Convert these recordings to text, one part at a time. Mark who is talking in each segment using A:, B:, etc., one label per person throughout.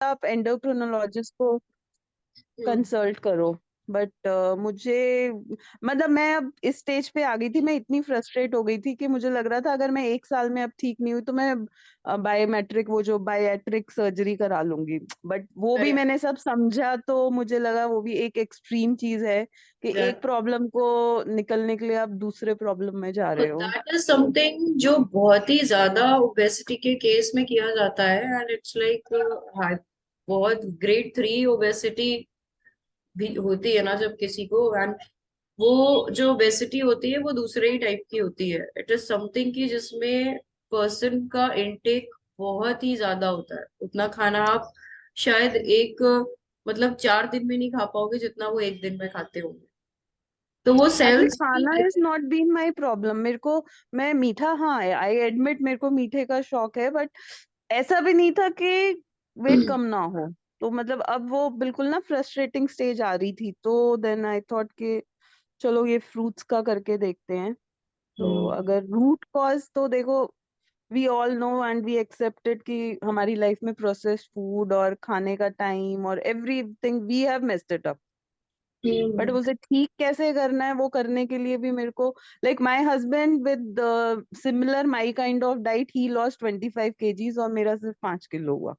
A: आप एंडोक्रिनोलॉजिस्ट को
B: हम्म।
A: कंसल्ट करो। बट मुझे मतलब मैं अब इस स्टेज पे आ गई थी, मैं इतनी फ्रस्ट्रेट हो गई थी कि मुझे लग रहा था अगर मैं 1 साल में अब ठीक नहीं हुई तो मैं बायोमेट्रिक, वो जो बायोमेट्रिक सर्जरी करा लूंगी। बट वो भी
B: अरे
A: मैंने सब समझा तो मुझे लगा वो भी एक एक्सट्रीम चीज है कि एक
B: एग्जैक्ट,
A: प्रॉब्लम को निकलने के लिए आप दूसरे प्रॉब्लम में जा रहे हो।
B: दैट इज समथिंग जो बहुत ही ज्यादा ओबेसिटी के केस में किया जाता है, एंड इट्स लाइक बहुत ग्रेड 3 ओबेसिटी भी होती है ना जब किसी को, एंड वो जो ओबेसिटी होती है वो दूसरे ही टाइप की होती है। इट इज समथिंग की जिसमें पर्सन का इनटेक बहुत ही ज्यादा होता है। उतना खाना आप शायद एक मतलब 4 दिन में नहीं खा पाओगे जितना वो एक दिन में खाते होंगे। तो वो
A: एक्चुअली
B: सेल्स
A: खाना
B: भी।
A: Is not been my problem. मेरे को, मैं मीठा, हाँ आई एडमिट मेरे को मीठे का शौक है, बट ऐसा भी नहीं था कि वेट कम ना हो। तो मतलब अब वो बिल्कुल ना फ्रस्ट्रेटिंग स्टेज आ रही थी, तो देन आई थॉट कि चलो ये फ्रूट्स का करके देखते हैं। तो
B: हम्म।
A: अगर रूट कॉज तो देखो, we all know and we accepted कि हमारी लाइफ में प्रोसेस्ड फूड और खाने का टाइम और everything we have messed it up. But
B: hmm.
A: उसे ठीक कैसे करना है वो करने के लिए भी मेरे को, like my husband with similar my kind of diet, he lost 25 kgs और मेरा सिर्फ 5 किलो हुआ।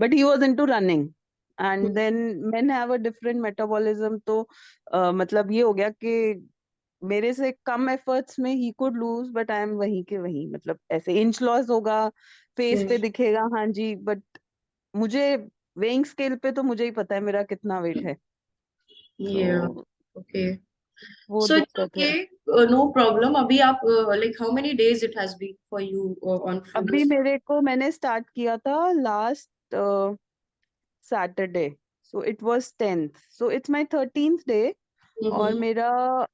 A: But he was in to running and then men have a different metabolism. तो मतलब ये हो गया कि मेरे से कम एफर्ट्स में ही could lose, but I am वहीं के वहीं, मतलब ऐसे इंच लॉस होगा, फेस पे दिखेगा, हाँ जी, बट मुझे वेइंग स्केल पे तो मुझे ही पता है मेरा कितना वेट है।
B: या
A: तो
B: ओके,
A: वो
B: सो इट्स
A: दिक्कत
B: ओके,
A: है।
B: No problem. अभी आप like how many days it has been for you on
A: अभी
B: फ्रूट्स?
A: मेरे को, मैंने स्टार्ट किया था last Saturday, so it was 10th, so it's my 13th day. और
B: हम्म।
A: मेरा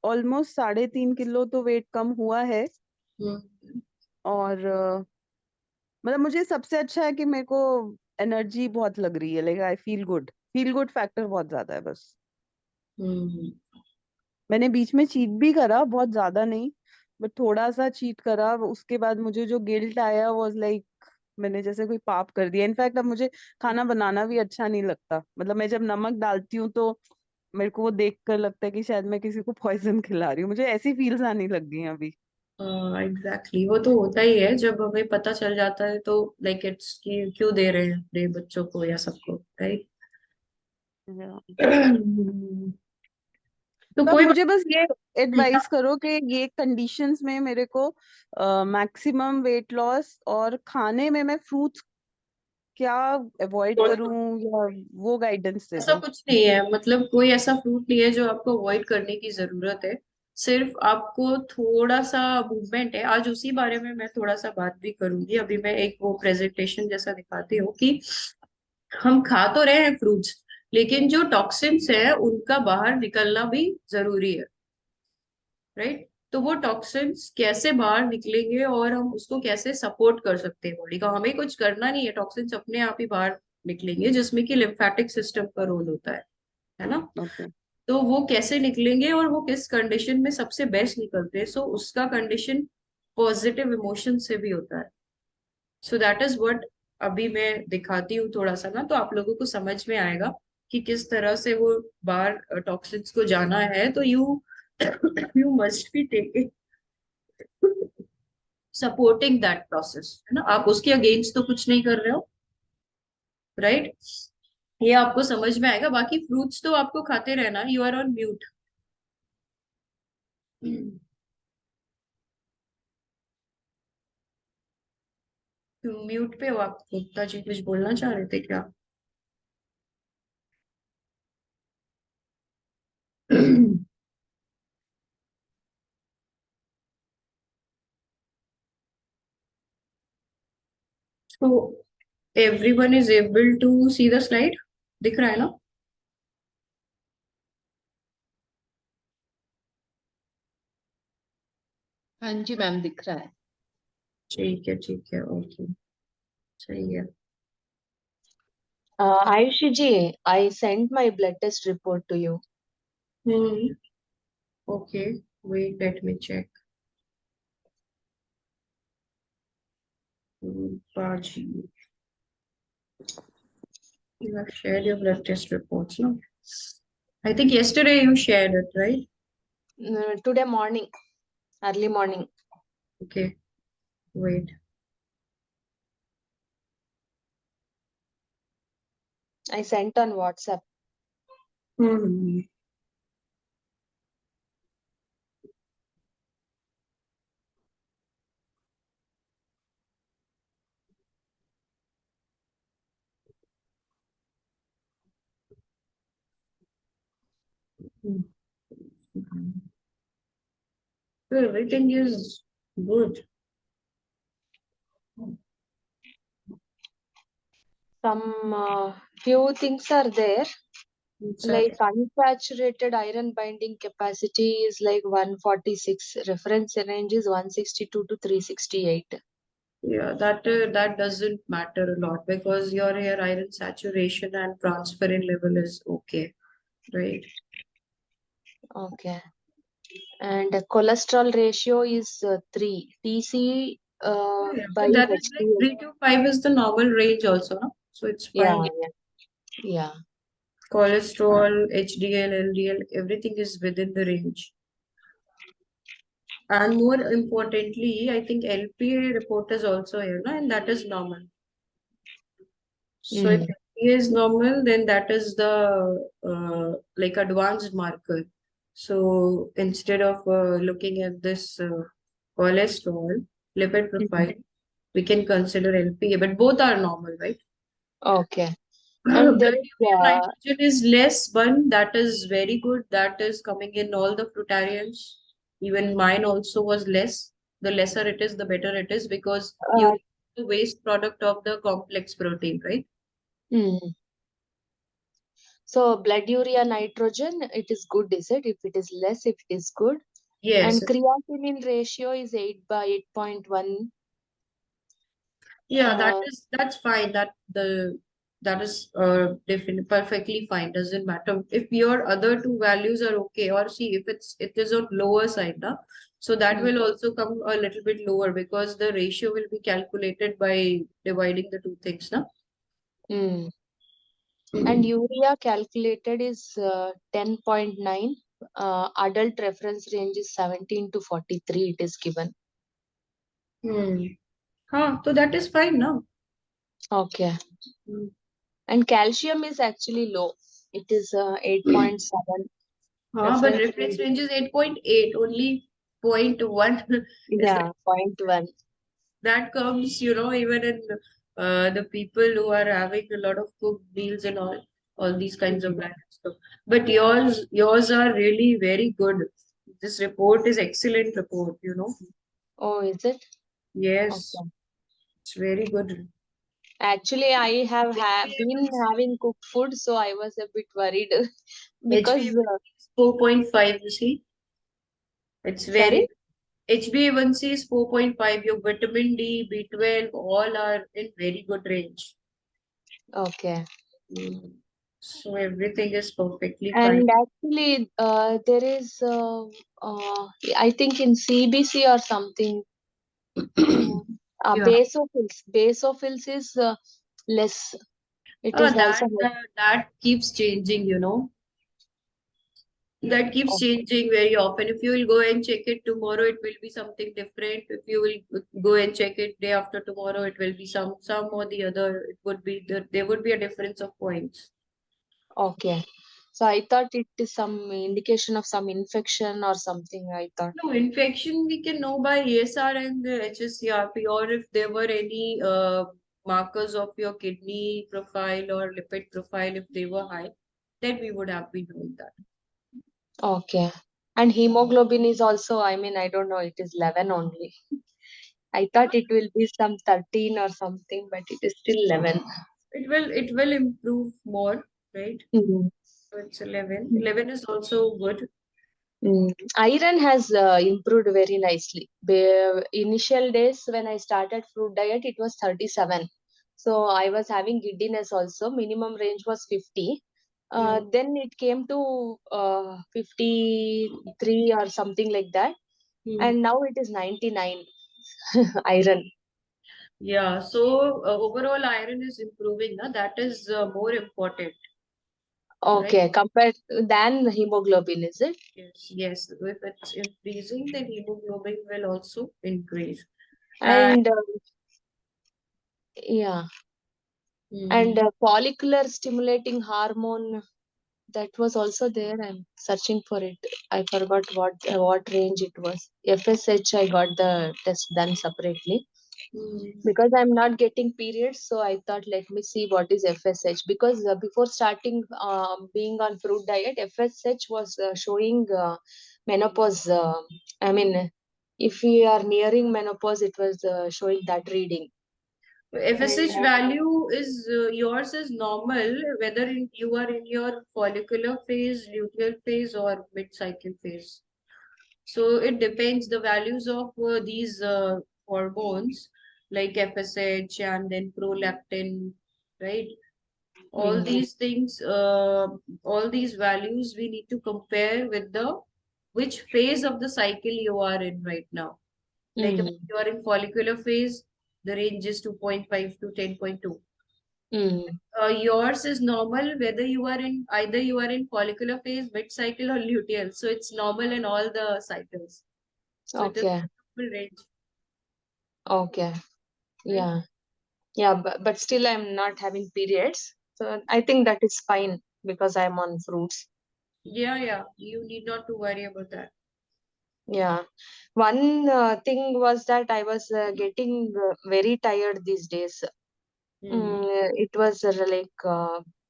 A: ऑलमोस्ट 3.5 किलो तो वेट कम हुआ है।
B: हम्म।
A: और मतलब मुझे सबसे अच्छा है कि मेरे को एनर्जी बहुत लग रही है, like I feel good, feel good factor बहुत ज्यादा है बस।
B: हम्म।
A: मैंने बीच में चीट भी करा, बहुत ज्यादा नहीं, बट थोड़ा सा चीट करा। उसके बाद मुझे जो गिल्ट आया वाज लाइक मैंने जैसे कोई पाप कर दिया। इनफैक्ट अब मुझे खाना बनाना भी अच्छा नहीं लगता। मतलब मैं जब नमक डालती हूँ तो मेरे को वो देख कर लगता है कि शायद मैं किसी को पॉइजन खिला रही हूँ। मुझे ऐसी फील्स आने लग गई हैं अभी।
B: एग्जैक्टली, वो तो होता ही है जब हमें पता चल जाता है, तो लाइक इट्स कि क्यों दे रहे हैं अपने बच्चों को या सबको, राइट?
A: Yeah.
B: तो
A: तो आप
B: कोई बात
A: मुझे बस ये
B: नहीं।
A: एडवाइस करो कि ये कंडीशंस में मेरे को मैक्सिमम वेट लॉस और खाने में मैं फ्रूट्स क्या अवॉइड करूं, या वो गाइडेंस दे
B: ऐसा
A: दो।
B: कुछ नहीं है, मतलब कोई ऐसा फ्रूट नहीं है जो आपको अवॉइड करने की जरूरत है। सिर्फ आपको थोड़ा सा मूवमेंट है। आज उसी बारे में मैं थोड़ा सा बात भी करूंगी। अभी मैं एक वो प्रेजेंटेशन जैसा दिखाती हूँ कि हम खा तो रहे हैं फ्रूट्स, लेकिन जो टॉक्सिन्स है उनका बाहर निकलना भी जरूरी है, राइट? तो वो टॉक्सिन्स कैसे बाहर निकलेंगे और हम उसको कैसे सपोर्ट कर सकते हैं बॉडी का, हमें कुछ करना नहीं है, टॉक्सिन्स अपने आप ही बाहर निकलेंगे, जिसमें कि लिम्फेटिक सिस्टम का रोल होता है ना?
A: ओके।
B: तो वो कैसे निकलेंगे और वो किस कंडीशन में सबसे बेस्ट निकलते हैं, सो उसका कंडीशन पॉजिटिव इमोशन से भी होता है। सो दैट इज व्हाट अभी मैं दिखाती हूँ थोड़ा सा ना, तो आप लोगों को समझ में आएगा कि किस तरह से वो बाहर टॉक्सिन्स को जाना है। तो you you must be taking supporting that process, है ना? आप उसके अगेंस्ट तो कुछ नहीं कर रहे हो, राइट? ये आपको समझ में आएगा। बाकी फ्रूट्स तो आपको खाते रहना। You are on mute. Mute पे हो आप, गुप्ता जी कुछ बोलना चाह रहे थे क्या? तो everyone is able to see the slide, दिख रहा है ना?
C: हाँ जी मैम, दिख रहा है।
B: ठीक है, ओके, सही है।
C: Ayushi ji, I sent my blood test report to you.
B: Hmm. Okay, wait let me check. बाजी, You have shared your blood test reports, no? I think yesterday you shared it, right?
C: Today morning, early morning.
B: Okay, wait.
C: I sent on WhatsApp.
B: Hmm. So everything is good.
C: Some few things are there, like
B: Inside.
C: unsaturated iron binding capacity is like 146. Reference range is 162 to 368.
B: Yeah, that doesn't matter a lot because your hair iron saturation and transferrin level is okay, right?
C: Okay. And cholesterol ratio is 3. TC
B: Yeah,
C: by
B: but that is like
C: HDL.
B: 3 to 5 is the normal range also, no? So it's
C: Yeah,
B: fine.
C: yeah, yeah.
B: Cholesterol, HDL, LDL, everything is within the range. And more importantly, I think LPA report is also here, no? And that is normal. So if
C: Mm.
B: LPA is normal, then that is the like advanced marker. So instead of looking at this cholesterol, lipid
C: Mhm.
B: profile, we can consider LPA, but both are normal, right?
C: Okay. And there
B: Blood
C: is
B: urea nitrogen is less one, that is very good. That is coming in all the frutarians. Even mine also was less. The lesser it is, the better it is because
C: uh,
B: urea is the waste product of the complex protein, right?
C: mm. So blood urea nitrogen, it is good, is it? If it is less, if it is good.
B: Yes.
C: And creatinine ratio is 8 by 8.1.
B: Yeah,
C: Uh,
B: that's fine. That is definitely perfectly fine. Doesn't matter if your other two values are okay. Or see if it is on lower side, na? So that
C: mm,
B: will also come a little bit lower because the ratio will be calculated by dividing the two things, na?
C: mm. And urea calculated is 10.9. Adult reference range is 17 to 43. It is given.
B: Hmm. So that is fine now.
C: Okay. And calcium is actually low. It is 8.7.
B: But
C: Reference
B: reference
C: range.
B: range is 8.8, only 0.1 is
C: Yeah, 0.1.
B: that comes, even in the people who are having a lot of cooked meals and all these kinds of
C: Mm.
B: branded stuff. But yours are really very good. This report is excellent report.
C: Oh, is it?
B: Yes,
C: Okay.
B: it's very good.
C: Actually, I have been
B: HbA1c
C: having cooked food, so I was a bit worried because,
B: HbA1c is 4.5, you see. It's
C: sorry?
B: very HbA1c is 4.5. Your vitamin D, B12, all are in very good range.
C: Okay.
B: Mm. So everything is perfectly fine.
C: And actually, there is, I think in CBC or something, mm,
B: Yeah.
C: basophils is less. It is
B: That
C: also high.
B: that keeps changing. That keeps
C: Oh,
B: changing very often. If you will go and check it tomorrow, it will be something different. If you will go and check it day after tomorrow, it will be some or the other. It would be there would be a difference of points.
C: okay. So I thought it is some indication of some infection or something, I thought.
B: No, infection we can know by ESR and the HSCRP, or if there were any markers of your kidney profile or lipid profile, if they were high, then we would have been knowing that.
C: Okay. And hemoglobin is also, I mean, I don't know, it is 11 only. I thought it will be some 13 or something, but it is still 11.
B: It will improve more, right?
C: Mhm.
B: So it's 11. 11 is also good.
C: Mm. Iron has improved very nicely. Initial days when I started fruit diet, it was 37. So I was having giddiness also. Minimum range was 50.
B: Hmm.
C: Then it came to 53 or something like that.
B: Hmm.
C: And now it is 99 iron.
B: Yeah, so overall iron is improving, na? That is more important, right?
C: Okay, compared than hemoglobin, is it?
B: Yes, yes. If it's increasing, then hemoglobin will also increase.
C: And yeah, and
B: Mhm.
C: follicular stimulating hormone, that was also there. I'm searching for it. I forgot what range it was. FSH, I got the test done separately
B: Mhm.
C: because I'm not getting periods. So I thought, let me see what is FSH. Because before starting being on fruit diet, FSH was showing menopause. I mean, if we are nearing menopause, it was showing that reading. And
B: FSH value is yours is normal, whether you are in your follicular phase, luteal phase, or mid-cycle phase. So it depends the values of these hormones like FSH and then prolactin, right? All
C: mm,
B: these things, all these values we need to compare with the which phase of the cycle you are in right now. Like if
C: mm,
B: you are in follicular phase, the range is 2.5 to 10.2.
C: mm.
B: Yours is normal whether you are in either you are in follicular phase, mid cycle, or luteal. So it's normal in all the cycles. So it is
C: Okay,
B: full range,
C: okay,
B: right?
C: yeah. Yeah, but still I'm not having periods. So I think that is fine because I'm on fruits.
B: Yeah, yeah. You need not to worry about that.
C: Yeah. One thing was that I was getting very tired these days.
B: Hmm.
C: It was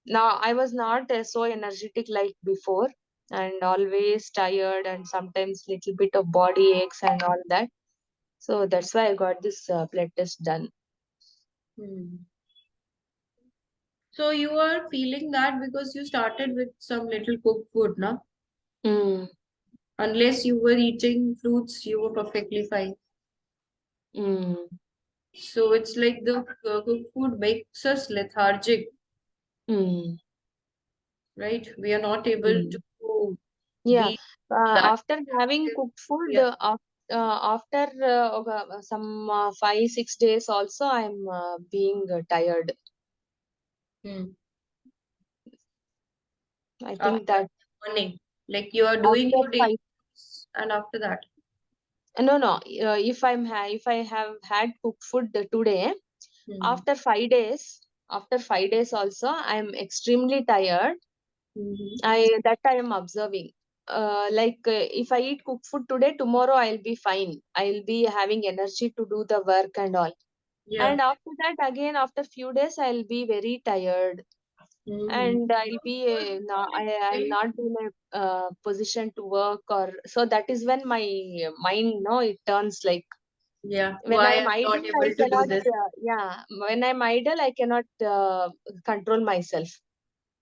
C: now I was not so energetic like before, and always tired, and sometimes little bit of body aches and all that. So that's why I got this blood test done.
B: Hmm. So you are feeling that because you started with some little cooked food, na?
C: Mm,
B: Unless you were eating fruits, you were perfectly fine.
C: mm,
B: So it's like the cooked food makes us lethargic,
C: mm,
B: right? We are not able
C: mm.
B: to
C: Yeah,
B: be that
C: after having
B: active.
C: cooked food,
B: Yeah.
C: after some 5 6 days also, I'm being tired.
B: Hmm.
C: I
B: After
C: think that
B: morning, like you are doing
C: after
B: your daily
C: five,
B: chores and after that.
C: no, no. If I have had cooked food today,
B: Hmm.
C: after 5 days also, I'm extremely tired.
B: Mhm.
C: I am observing. If I eat cooked food today, tomorrow I'll be fine. I'll be having energy to do the work and all.
B: Yeah.
C: And after that, again, after few days, I'll be very tired,
B: Hmm.
C: and I'll be I'll not be in a position to work, or so that is when my mind, no, it turns like
B: Yeah.
C: when
B: Why
C: I'm
B: I'm
C: idle,
B: not
C: I
B: able to do
C: cannot.
B: this?
C: Yeah, when I'm idle, I cannot control myself.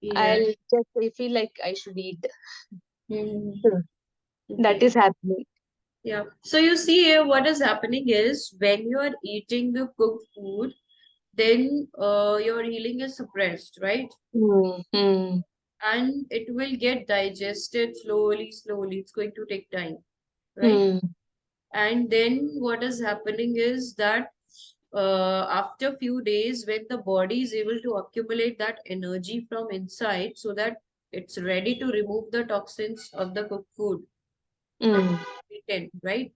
B: Yeah.
C: I'll just I feel like I should eat.
B: Hmm.
C: Hmm. That
B: Okay.
C: is happening.
B: Yeah. So you see here, what is happening is when you are eating the cooked food, then your healing is suppressed, right?
C: Hmm. Hmm.
B: And it will get digested slowly, slowly. It's going to take time, right?
C: Hmm.
B: And then what is happening is that after few days, when the body is able to accumulate that energy from inside so that it's ready to remove the toxins of the cooked food
C: Hmm.
B: eaten, right?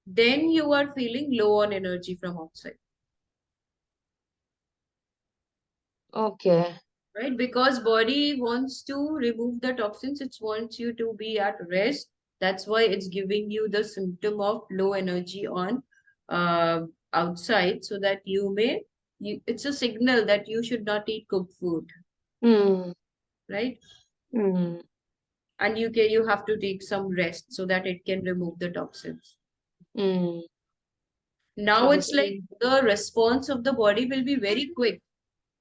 B: Then you are feeling low on energy from outside,
C: Okay.
B: right? Because body wants to remove the toxins, it wants you to be at rest. That's why it's giving you the symptom of low energy on uh, outside, so that it's a signal that you should not eat cooked food,
C: Hmm.
B: right?
C: Hmm.
B: And you have to take some rest so that it can remove the toxins.
C: Hmm.
B: Now
C: I
B: it's like
C: see.
B: the response of the body will be very quick.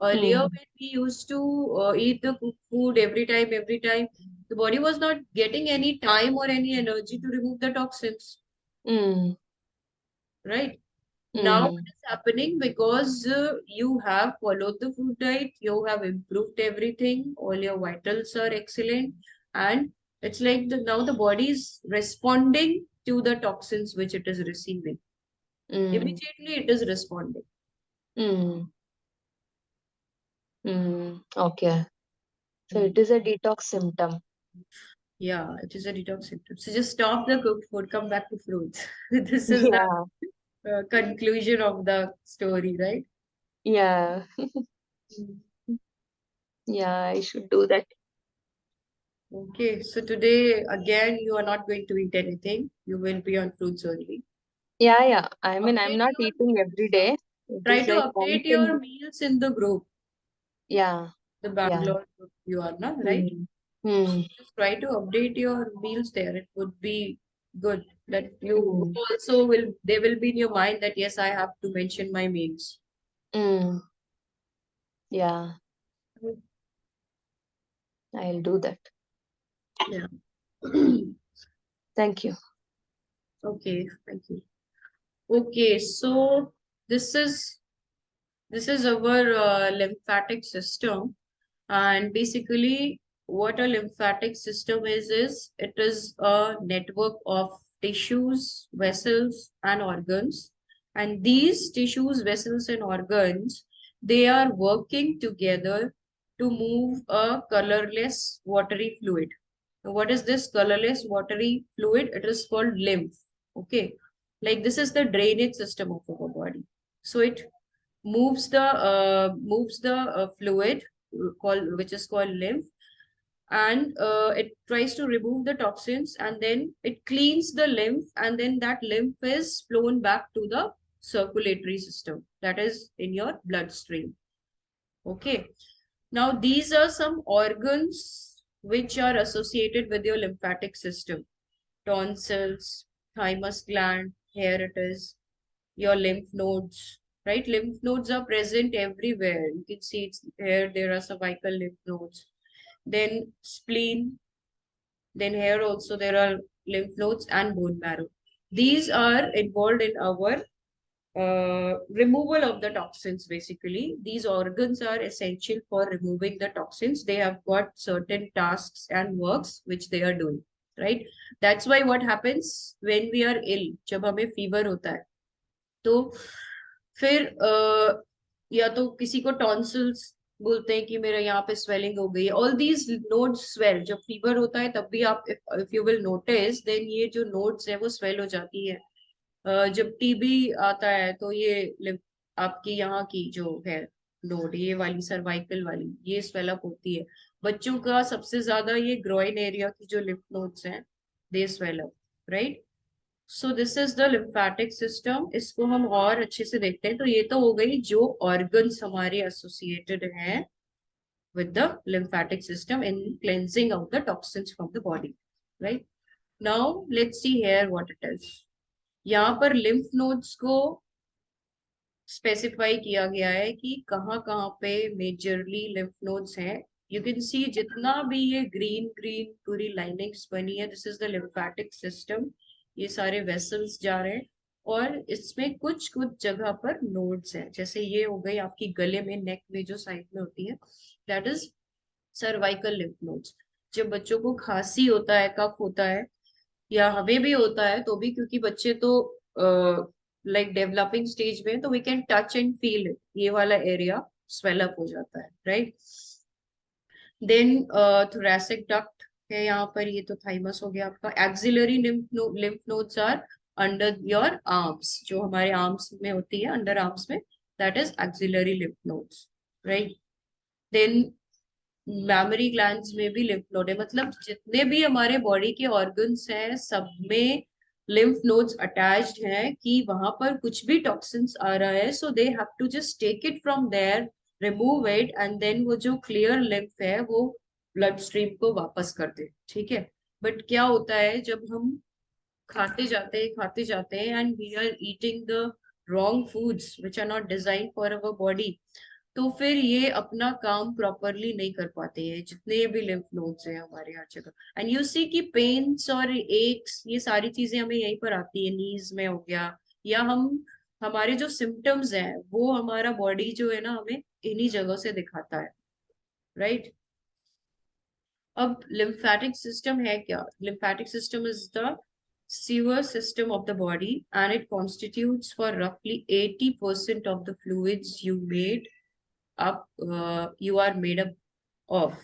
B: Earlier,
C: Hmm.
B: when we used to eat the cooked food every time, the body was not getting any time or any energy to remove the toxins,
C: Hmm.
B: right? Now, what
C: Hmm.
B: is happening because you have followed the food diet, you have improved everything, all your vitals are excellent, and it's like now the body is responding to the toxins which it is receiving.
C: Hmm.
B: Immediately, it is responding.
C: Mm. Okay. So
B: Mm.
C: it is a detox symptom.
B: Yeah, it is a detox symptom. So just stop the cooked food, come back to fruits. This is the
C: Yeah.
B: conclusion of the story, right?
C: Yeah.
B: Mm.
C: Yeah, I should do that.
B: Okay, so today again you are not going to eat anything. You will be on fruits only.
C: Yeah, yeah. I mean, I'm
B: Update
C: not
B: your
C: eating every
B: meals.
C: day. It
B: Try
C: is
B: to
C: like
B: update
C: once in.
B: your meals in the group,
C: Yeah,
B: the
C: yeah.
B: Bangalore group you are not, right?
C: Hmm. Hmm.
B: Just try to update your meals there. It would be good that you
C: Hmm.
B: also will, they will be in your mind that yes, I have to mention my meals.
C: Hmm. Yeah, I'll do that.
B: Yeah.
C: Thank you.
B: Okay, thank you. Okay, so this is this is our lymphatic system, and basically what a lymphatic system is it is a network of tissues, vessels, and organs. And these tissues, vessels, and organs, they are working together to move a colorless watery fluid. Now, what is this colorless watery fluid? It is called lymph. Okay, like this is the drainage system of our body. So it moves the fluid called, which is called lymph, and it tries to remove the toxins, and then it cleans the lymph, and then that lymph is flown back to the circulatory system, that is in your bloodstream. Okay, now these are some organs which are associated with your lymphatic system: tonsils, thymus gland, here it is, your lymph nodes, right? Lymph nodes are present everywhere. You can see it's here, there are cervical lymph nodes. Then spleen, then here also there are lymph nodes and bone marrow. These are involved in our removal of the toxins, basically. These organs are essential for removing the toxins. They have got certain tasks and works which they are doing, right? That's why what happens when we are ill, जब हमें fever होता है, तो फिर या तो किसी को टॉन्सिल्स बोलते हैं कि मेरा यहाँ पे स्वेलिंग हो गई है, ऑल दीज नोड्स स्वेल, जब फीवर होता है तब भी आप, if you will notice, then ये जो नोड्स है वो स्वेल हो जाती है। जब टीबी आता है तो ये आपकी यहाँ की जो है नोड, ये वाली सर्वाइकल वाली, ये स्वेलअप होती है। बच्चों का सबसे ज्यादा ये ग्रोइन एरिया की जो लिम्फ नोड्स हैं, they swell up, right? So this is the lymphatic system. इसको हम और अच्छे से देखते हैं। तो ये तो हो गई जो ऑर्गन्स हमारे एसोसिएटेड हैं with the lymphatic system in cleansing out the toxins from the body, right? Now let's see here what it is. यहाँ पर lymph nodes को स्पेसिफाई किया गया है कि कहाँ कहाँ पे मेजरली lymph nodes हैं। यू कैन सी जितना भी ये ग्रीन ग्रीन पूरी लाइनिंग्स बनी है, this is the lymphatic system। ये सारे वेसल्स जा रहे हैं, और इसमें कुछ कुछ जगह पर नोड्स हैं। जैसे ये हो गई आपकी गले में, नेक में जो साइड में होती है, that is cervical lymph nodes. जब बच्चों को खांसी होता है, कफ होता है, या हमें भी होता है, तो भी क्योंकि बच्चे तो लाइक डेवलपिंग स्टेज में, तो we can touch and feel it, ये वाला एरिया स्वेल अप हो जाता है, राइट? देन थोरैसिक डक्ट है यहाँ पर, ये तो थाइमस हो गया आपका। Axillary lymph nodes are under your arms, जो हमारे आर्म्स में होती है, अंडर आर्म्स में, that is axillary lymph nodes, right? Then mammary glands में भी लिम्फ नोड है। मतलब जितने भी हमारे बॉडी के ऑर्गन्स हैं, सब में लिम्फ नोड्स अटैच्ड हैं, कि वहां पर कुछ भी टॉक्सिन्स आ रहा है, so they have to just take it from there, remove it, and then वो जो क्लियर लिम्फ है वो ब्लड स्ट्रीम को वापस कर दे, ठीक है? बट क्या होता है, जब हम खाते जाते हैं and we are eating the wrong foods which are not design for our body, तो फिर ये अपना काम प्रॉपरली नहीं कर पाते हैं, जितने भी लिम्फ नोड्स हैं हमारे हर जगह। एंड यू सी कि पेन्स और एक्स, ये सारी चीजें हमें यहीं पर आती है, नीज में हो गया, या हम हमारे जो सिम्टम्स हैं वो हमारा बॉडी जो है ना हमें इन्हीं जगह से दिखाता है, राइट? अब लिम्फेटिक सिस्टम है क्या? Lymphatic system is the sewer system of the body, and it constitutes for roughly 80% of the fluids you are made up of.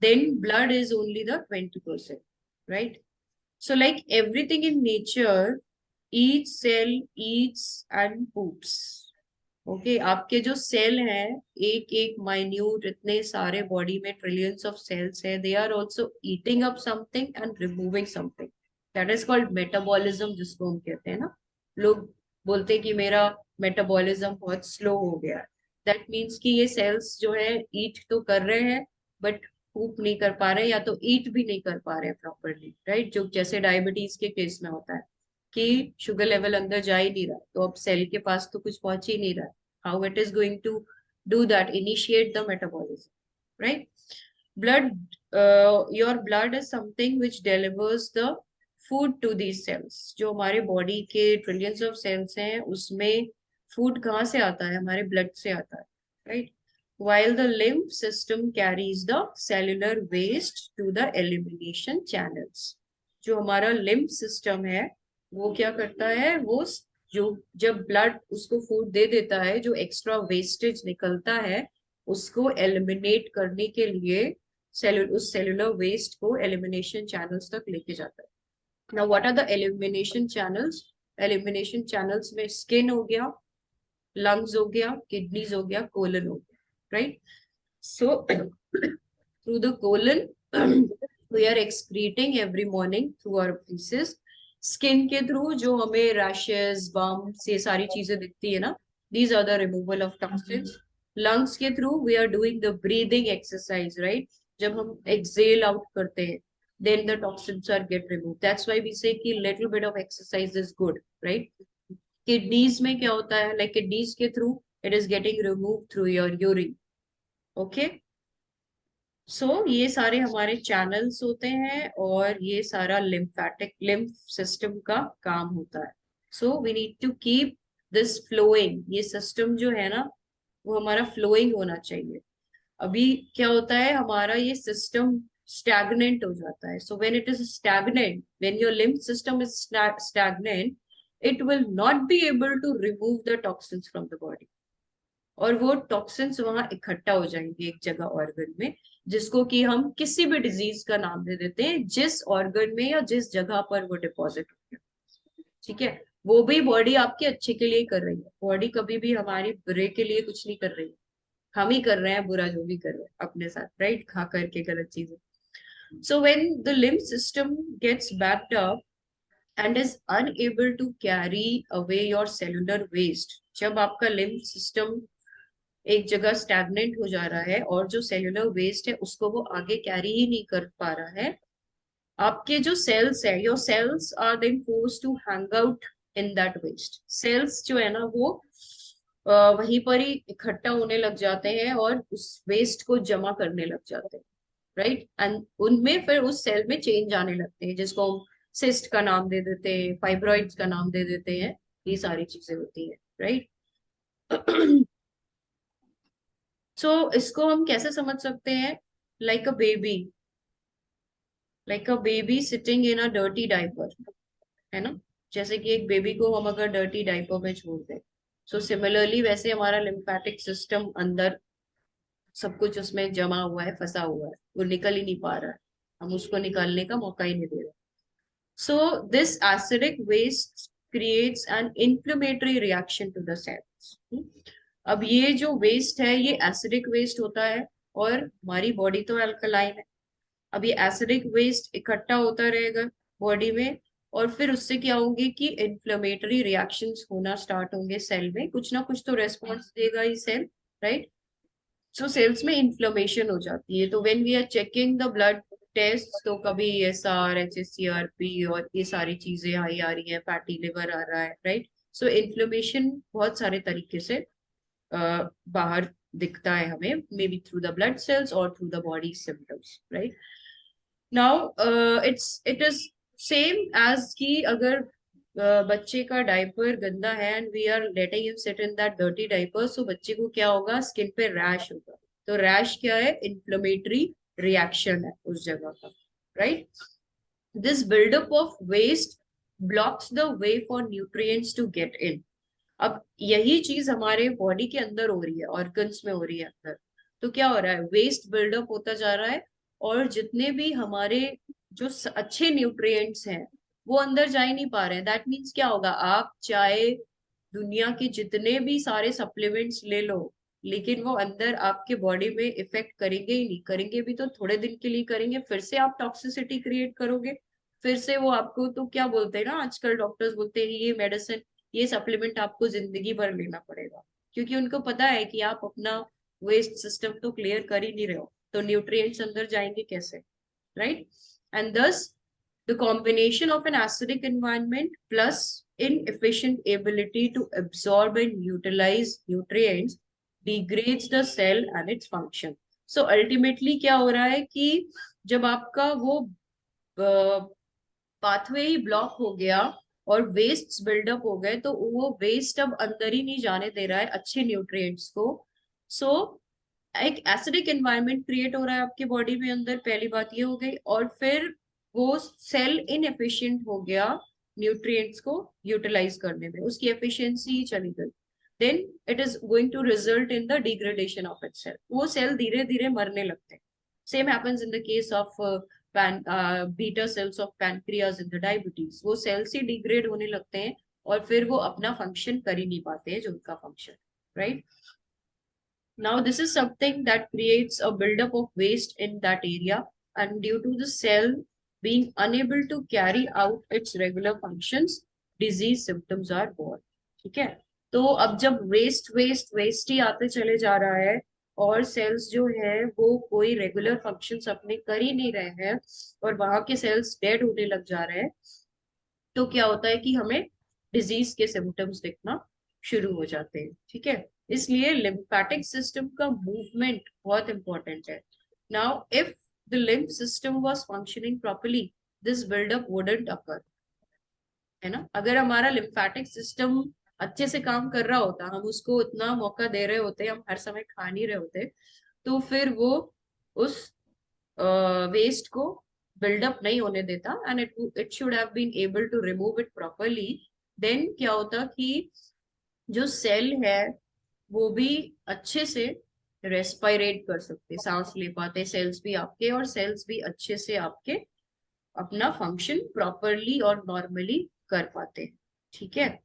B: Then blood is only the 20%, right? So like everything in nature, each cell eats and poops. Okay आपके जो cell हैं, एक एक minute इतने सारे body में trillions of cells है, they are also eating up something and removing something. That is called metabolism, जिसको हम कहते हैं ना. लोग बोलते हैं कि मेरा मेटाबॉलिज्म बहुत स्लो हो गया. दैट मीन्स कि ये सेल्स जो है ईट तो कर रहे हैं बट पूप नहीं कर पा रहे, या तो ईट भी नहीं कर पा रहे प्रॉपरली, राइट. जो जैसे डायबिटीज के केस में होता है कि शुगर लेवल अंदर जा ही नहीं रहा, तो अब सेल के पास तो कुछ पहुंच ही नहीं रहा. How it is going to do that? Initiate the metabolism, right? Blood, your blood is something which delivers the food to these cells. जो हमारे बॉडी के ट्रिलियंस ऑफ सेल्स हैं, उसमें फूड कहाँ से आता है? हमारे ब्लड से आता है, right? While the lymph system carries the cellular waste to the elimination channels. जो हमारा lymph system है, वो क्या करता है? वो जो जब ब्लड उसको फूड दे देता है, जो एक्स्ट्रा वेस्टेज निकलता है उसको एलिमिनेट करने के लिए उस सेलुलर वेस्ट को एलिमिनेशन चैनल्स तक लेके जाता है. Now what are the elimination channels? Elimination channels में स्किन हो गया, लंग्स हो गया, किडनीज हो गया, कोलन हो गया, right. So through the colon we are excreting every morning through our faeces. Skin के थ्रू जो हमें रैशेस, बम्प्स, ये सारी चीजें दिखती है ना, these are the removal of toxins. Lungs के through we are doing the breathing exercise, right. जब हम एक्सेल आउट करते हैं, then the toxins are get removed. That's why we say कि little bit of exercise is good, right? Kidneys में क्या होता है? Like kidneys के through it is getting removed through your urine. Okay? So ये सारे हमारे चैनल्स होते हैं और ये सारा lymph system का काम होता है. So we need to keep this flowing. ये system जो है ना, वो हमारा flowing होना चाहिए. अभी क्या होता है, हमारा ये system stagnant हो जाता है. So when it is stagnant, when your lymph system is stagnant, it will not be able to remove the toxins from the body. और वो टॉक्सिन्स वहां इकट्ठा हो जाएंगे एक जगह ऑर्गन में, जिसको कि हम किसी भी डिजीज का नाम दे देते हैं जिस ऑर्गन में या जिस जगह पर वो डिपॉजिट हो गया. ठीक है, वो भी बॉडी आपके अच्छे के लिए कर रही है. बॉडी कभी भी हमारी बुरे के लिए कुछ नहीं कर रही है. हम ही कर रहे हैं बुरा जो भी कर रहे हैं अपने साथ, राइट, खा करके गलत चीजें. So when the lymph system gets backed up and is unable to carry away your cellular waste. जब आपका lymph system एक जगह स्टैग्नेंट हो जा रहा है और जो सेल्यूलर वेस्ट है उसको वो आगे कैरी ही नहीं कर पा रहा है, आपके जो सेल्स है, your cells are then forced to hang out in that waste. Cells जो है ना वो वहीं पर ही इकट्ठा होने लग जाते हैं और उस वेस्ट को जमा करने लग जाते हैं, राइट. एंड उनमें फिर उस सेल में चेंज आने लगते हैं, जिसको हम सिस्ट का नाम दे देते हैं, फाइब्रॉइड्स का नाम दे देते हैं. ये सारी चीजें होती है, राइट. सो इसको हम कैसे समझ सकते हैं? Like a baby sitting in a dirty diaper, है ना. जैसे कि एक बेबी को हम अगर डर्टी डायपर में छोड़ दें, सो सिमिलरली वैसे हमारा लिम्फेटिक सिस्टम अंदर सब कुछ उसमें जमा हुआ है, फंसा हुआ है, वो निकल ही नहीं पा रहा है, हम उसको निकालने का मौका ही नहीं दे रहे. So this acidic waste creates an inflammatory reaction to the cells. अब ये जो वेस्ट है ये एसिडिक वेस्ट होता है और हमारी बॉडी तो अल्कलाइन है. अब ये एसिडिक वेस्ट इकट्ठा होता रहेगा बॉडी में और फिर उससे क्या होंगे कि इन्फ्लेमेटरी रिएक्शंस होना स्टार्ट होंगे सेल में. कुछ ना कुछ तो रेस्पॉन्स देगा ये सेल, राइट. सो सेल्स में इन्फ्लेमेशन हो जाती है. तो when we are checking the blood test, तो कभी ESR, HSCRP और ये सारी चीजें हाई आ रही है, फैटी लिवर आ रहा है, राइट. सो इन्फ्लेमेशन बहुत सारे तरीके से बाहर दिखता है हमें, maybe through the blood cells और through the body symptoms, right. Now it is same as कि अगर बच्चे का डायपर गंदा है and we are letting him sit in that dirty diaper, so बच्चे को क्या होगा? स्किन पे रैश होगा. तो रैश क्या है? इन्फ्लेमेटरी रिएक्शन है उस जगह का, right. This buildup of waste blocks the way for nutrients to get in. अब यही चीज हमारे बॉडी के अंदर हो रही है, ऑर्गन्स में हो रही है अंदर। तो क्या हो रहा है, वेस्ट बिल्डअप होता जा रहा है, और जितने भी हमारे जो अच्छे न्यूट्रिएंट्स हैं वो अंदर जा ही नहीं पा रहे हैं। दैट मीन्स क्या होगा, आप चाहे दुनिया के जितने भी सारे सप्लीमेंट्स ले लो, लेकिन वो अंदर आपके बॉडी में इफेक्ट करेंगे ही नहीं। करेंगे भी तो थोड़े दिन के लिए करेंगे, फिर से आप टॉक्सिसिटी क्रिएट करोगे, फिर से वो आपको, तो क्या बोलते हैं ना आजकल डॉक्टर्स बोलते हैं ये मेडिसिन, ये सप्लीमेंट आपको जिंदगी भर लेना पड़ेगा, क्योंकि उनको पता है कि आप अपना वेस्ट सिस्टम तो क्लियर कर ही नहीं रहे हो, तो न्यूट्रिएंट्स अंदर जाएंगे कैसे, right? And thus the combination of an acidic environment plus inefficient ability to absorb and utilize nutrients degrades the cell and its function. So ultimately क्या हो रहा है कि जब आपका वो पाथवे ही ब्लॉक हो गया और वेस्ट बिल्डअप हो गए, तो वो वेस्ट अब अंदर ही नहीं जाने दे रहा है अच्छे न्यूट्रिएंट्स को। सो एक एसिडिक एनवायरनमेंट क्रिएट हो रहा है आपके बॉडी में अंदर, पहली बात ये हो गई। और फिर वो सेल इनएफिशिएंट हो गया न्यूट्रिएंट्स को यूटिलाइज करने में, उसकी एफिशिएंसी चली गई। Then it is going to result in the degradation of it cell, वो सेल धीरे धीरे मरने लगते हैं। Same happens in the case of beta cells of pancreas in the diabetes, वो सेल्स ही डिग्रेड होने लगते हैं और फिर वो अपना फंक्शन कर ही नहीं पाते हैं जो उनका function, right? Now this is something that creates a buildup of waste in that area, and due to the cell being unable to carry out its regular functions, disease symptoms are born. ठीक है, तो अब जब waste waste waste ही आते चले जा रहा है और सेल्स जो है वो कोई रेगुलर फंक्शंस अपने कर ही नहीं रहे हैं और वहां के सेल्स डेड होने लग जा रहे हैं, तो क्या होता है कि हमें डिजीज के सिम्टम्स दिखना शुरू हो जाते हैं। ठीक है, इसलिए लिम्फेटिक सिस्टम का मूवमेंट बहुत इंपॉर्टेंट है। Now if the lymph system was functioning properly, this buildup wouldn't occur, है ना। अगर हमारा लिम्फेटिक सिस्टम अच्छे से काम कर रहा होता, हम उसको इतना मौका दे रहे होते, हम हर समय खा नहीं रहे होते, तो फिर वो उस वेस्ट को बिल्डअप नहीं होने देता and it should have been able to remove it properly. Then क्या होता कि जो सेल है वो भी अच्छे से रेस्पिरेट कर सकते, सांस ले पाते सेल्स भी आपके, और सेल्स भी अच्छे से आपके अपना फंक्शन प्रॉपरली और नॉर्मली कर पाते। ठीक है,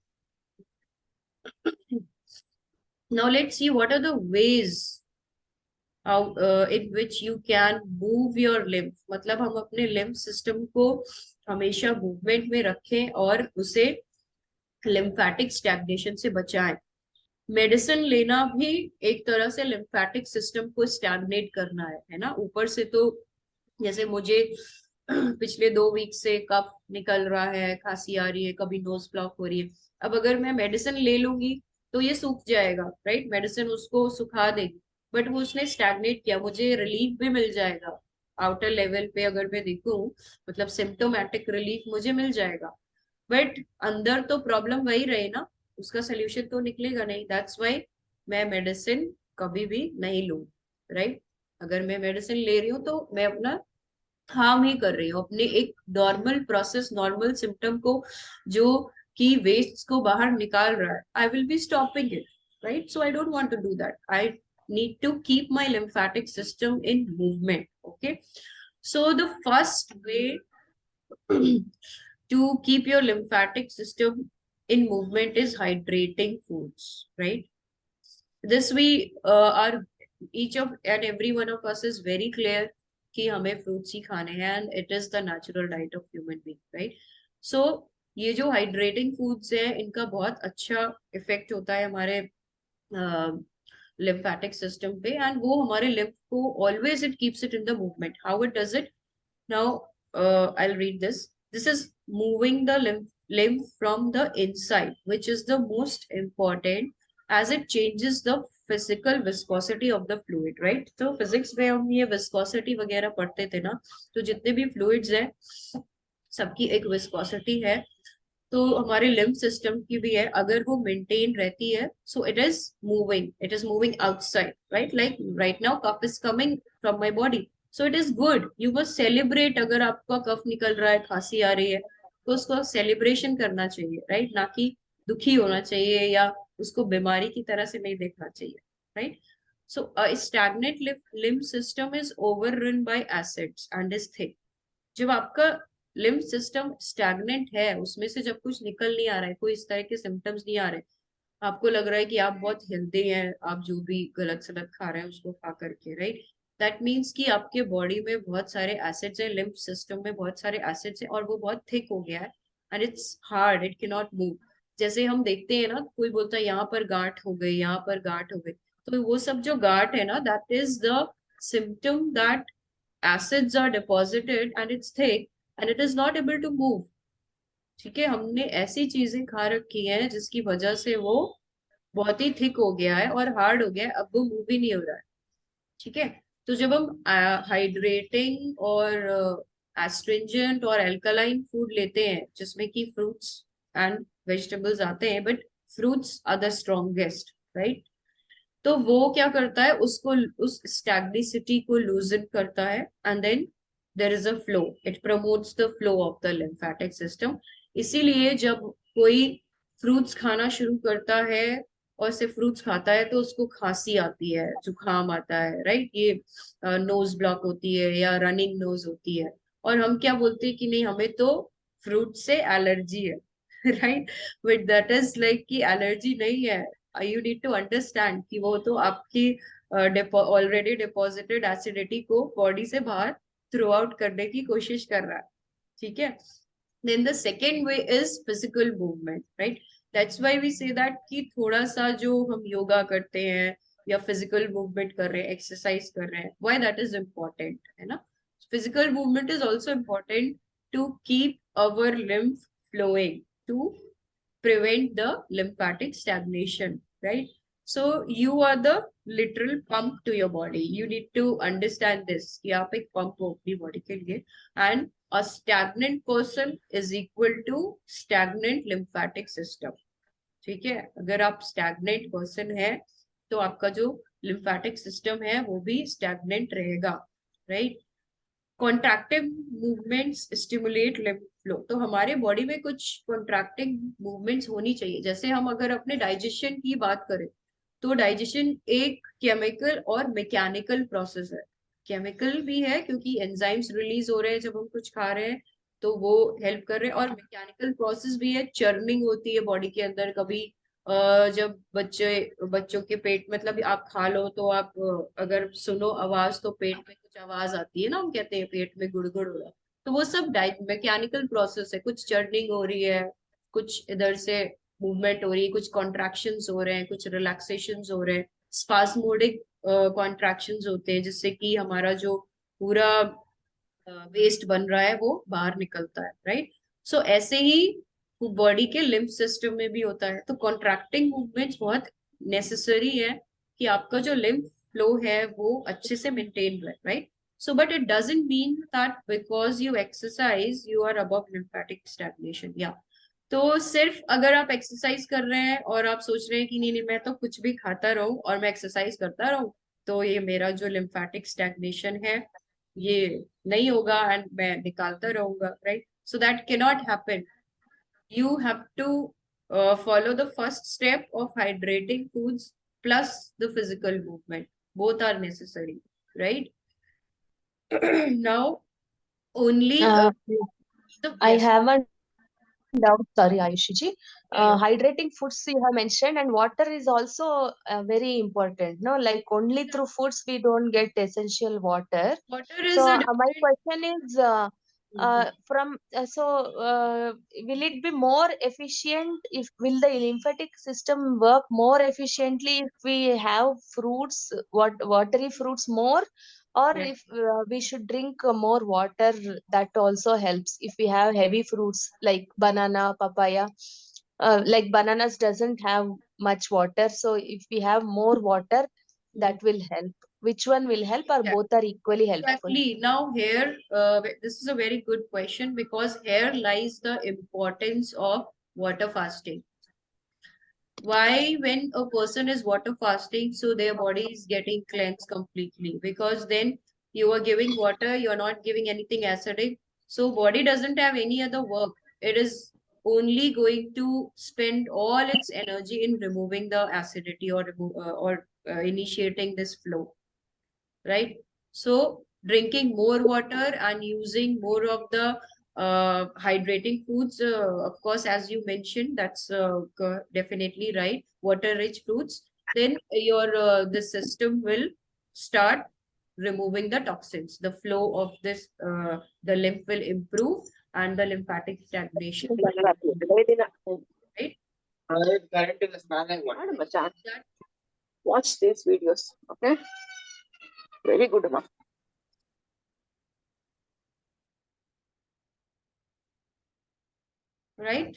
B: now let's see what are the ways in which you can move your lymph। मतलब हम अपने lymph system को हमेशा मूवमेंट में रखें और उसे lymphatic stagnation से बचाएं। मेडिसिन लेना भी एक तरह से लिम्फेटिक सिस्टम को स्टैग्नेट करना है ना। ऊपर से तो जैसे मुझे पिछले 2 वीक से कफ निकल रहा है, खांसी आ रही है, कभी नोज ब्लॉक हो रही है, अब अगर मैं मेडिसिन ले लूंगी तो ये सूख जाएगा, राइट, मेडिसिन उसको सुखा देगी, बट वो उसने स्टैग्नेट किया, मुझे रिलीफ भी मिल जाएगा आउटर लेवल पे अगर मैं देखूं, मतलब सिम्टोमेटिक रिलीफ मुझे मिल जाएगा, बट अंदर तो प्रॉब्लम वही रहे ना, उसका सोल्यूशन तो निकलेगा नहीं। दैट्स वाई मैं मेडिसिन कभी भी नहीं लूं, राइट। अगर मैं मेडिसिन ले रही हूँ तो मैं अपना हार्म ही कर रही हूँ अपने एक नॉर्मल प्रोसेस, नॉर्मल सिम्टम को जो कि वेस्ट को बाहर निकाल रहा है, I will be stopping it, right. So I don't want to do that, I need to keep my lymphatic system in movement। Okay, so the first way to keep your lymphatic system in movement is hydrating foods, right? This we are each of and every one of us is very clear कि हमें fruits ही खाने हैं and it is the natural diet of human being, right? So ये जो hydrating foods हैं इनका बहुत अच्छा इफेक्ट होता है हमारे lymphatic system पे, and वो हमारे lymph को always it keeps it in the movement। How it does it? Now I'll read this. This is moving the lymph from the inside, which is the most important as it changes the physical viscosity of the fluid, right? तो physics में हम ये viscosity वगैरह पढ़ते थे ना, तो जितने भी fluids हैं सबकी एक viscosity है, तो हमारे लिम्फ सिस्टम की भी है, अगर वो मेंटेन रहती है so it is moving outside, right. Like right now cough is coming from my body, so it is good, you must celebrate अगर आपका कफ निकल रहा है, खांसी आ रही है, तो उसको सेलिब्रेशन करना चाहिए, राइट, ना कि दुखी होना चाहिए या उसको बीमारी की तरह से नहीं देखना चाहिए, right. So a stagnant limb system is overrun by acids and is thick. जब आपका लिम्फ सिस्टम स्टैग्नेंट है, उसमें से जब कुछ निकल नहीं आ रहा है, कोई इस तरह के सिम्टम्स नहीं आ रहे, आपको लग रहा है कि आप बहुत हेल्दी हैं, आप जो भी गलत सलत खा रहे हैं उसको खा करके, राइट, दैट मीन्स कि आपके बॉडी में बहुत सारे एसिड्स हैं, लिम्फ सिस्टम में बहुत सारे एसिड्स हैं और वो बहुत थिक हो गया है and it's hard, it can not move. जैसे हम देखते हैं ना, कोई बोलता है यहाँ पर गांठ हो गई, यहाँ पर गांठ हो गई, तो वो सब जो गांठ है ना, that is the symptom that acids are deposited and it's thick and it is not able to move. ठीक है, हमने ऐसी चीजें खा रखी हैं जिसकी वजह से वो बहुत ही थिक हो गया है और हार्ड हो गया है, अब वो मूव ही नहीं हो रहा है. ठीक है, तो जब हम हाइड्रेटिंग और एस्ट्रिंजेंट और एल्कलाइन फूड लेते हैं जिसमें कि फ्रूट्स एंड वेजिटेबल्स आते हैं, but fruits are the strongest, right, तो वो क्या करता है, उसको उस स्टैग्निसिटी को लूजन करता है and then there is a flow, it promotes the flow of the lymphatic system. इसीलिए जब कोई फ्रूट्स खाना शुरू करता है और सिर्फ फ्रूट्स खाता है तो उसको खांसी आती है, जुकाम आता है, राइट, ये नोज ब्लॉक होती है या रनिंग नोज होती है, और हम क्या बोलते हैं कि नहीं हमें तो फ्रूट से एलर्जी है, right, but that is like कि एलर्जी नहीं है. यू नीड टू अंडरस्टैंड कि वो तो आपकी ऑलरेडी डिपॉजिटेड एसिडिटी को बॉडी से बाहर थ्रू आउट करने की कोशिश कर रहा है. ठीक है, then the second way is physical movement, right, that's why we say that कि थोड़ा सा जो हम योगा करते हैं या फिजिकल मूवमेंट कर रहे हैं, एक्सरसाइज कर रहे हैं, व्हाई दैट इज इम्पोर्टेंट, है ना. Physical movement is also important to keep our lymph flowing, to prevent the lymphatic stagnation, right? So you are the literal pump to your body. You need to understand this कि आप एक pump हो अपनी body के लिए, and a stagnant person is equal to stagnant lymphatic system. ठीक है, अगर आप stagnant person है तो आपका जो lymphatic system है वो भी stagnant रहेगा, right? कॉन्ट्रैक्टिव movements stimulate lymph flow, तो हमारे बॉडी में कुछ कॉन्ट्रैक्टिव मूवमेंट्स होनी चाहिए. जैसे हम अगर अपने डाइजेशन की बात करें तो डाइजेशन एक केमिकल और मैकेनिकल प्रोसेस है. केमिकल भी है क्योंकि एंजाइम्स रिलीज हो रहे हैं जब हम कुछ खा रहे हैं तो वो हेल्प कर रहे हैं, और मैकेनिकल प्रोसेस भी है, चर्निंग होती है बॉडी के अंदर. कभी जब बच्चों के पेट, मतलब आप खा लो तो आप अगर सुनो आवाज तो पेट में कुछ आवाज आती है ना, हम कहते हैं पेट में गुड़गुड़ हो रहा है, तो वो सब मैकेनिकल प्रोसेस है. कुछ चर्निंग हो रही है, कुछ इधर से मूवमेंट हो रही है, कुछ कॉन्ट्रैक्शंस हो रहे हैं, कुछ रिलैक्सेशंस हो रहे हैं, स्पास्मोडिक कॉन्ट्रैक्शंस होते हैं जिससे कि हमारा जो पूरा वेस्ट बन रहा है वो बाहर निकलता है, राइट. सो ऐसे ही बॉडी के लिम्फ सिस्टम में भी होता है. तो कॉन्ट्रैक्टिंग मूवमेंट्स बहुत नेसेसरी है कि आपका जो लिम्फ फ्लो है वो अच्छे से मेंटेन रहे, right. So but it doesn't mean that because you exercise you are above lymphatic stagnation. या तो सिर्फ अगर आप एक्सरसाइज कर रहे हैं और आप सोच रहे हैं कि नहीं नहीं मैं तो कुछ भी खाता रहूं और मैं एक्सरसाइज करता रहूं तो ये मेरा जो लिम्फेटिक स्टैग्नेशन है ये नहीं होगा एंड मैं निकालता रहूंगा, right. So that can not happen. You have to follow the first step of hydrating foods plus the physical movement. Both are necessary, right? Now, only
C: I
B: yes.
C: have a doubt, sorry, Ayushi ji.
B: Yeah.
C: Hydrating foods you have mentioned, and water is also very important. No, like only through foods we don't get essential water.
B: Water is
C: So
B: a
C: my
B: different.
C: question is, will it be more efficient if will the lymphatic system work more efficiently if we have fruits, watery fruits more, or
B: Yeah.
C: if we should drink more water? That also helps if we have heavy fruits like banana, papaya. Like bananas doesn't have much water, so if we have more water, that will help. Which one will help, or
B: Yeah.
C: both are equally helpful?
B: Exactly. Now here, this is a very good question because here lies the importance of water fasting. Why when a person is water fasting, so their body is getting cleansed completely, because then you are giving water, you're not giving anything acidic, so body doesn't have any other work it is only going to spend all its energy in removing the acidity or initiating this flow, right? So drinking more water and using more of the hydrating foods, of course, as you mentioned, that's definitely right. Water-rich fruits, then your the system will start removing the toxins. The flow of this, the lymph will improve, and the lymphatic stagnation will, right?
D: That watch these videos, okay? Very good, enough.
B: Right?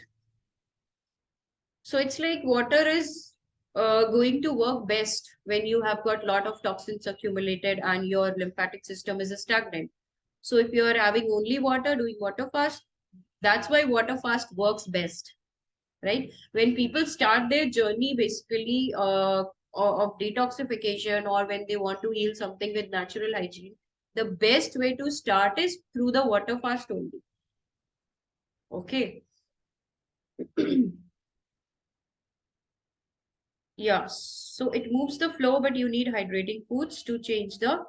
B: So it's like water is going to work best when you have got a lot of toxins accumulated and your lymphatic system is stagnant. So if you are having only water, doing water fast, that's why water fast works best, right? When people start their journey basically of detoxification, or when they want to heal something with natural hygiene, the best way to start is through the water fast only. Okay. Yeah, so it moves the flow, but you need hydrating foods to change the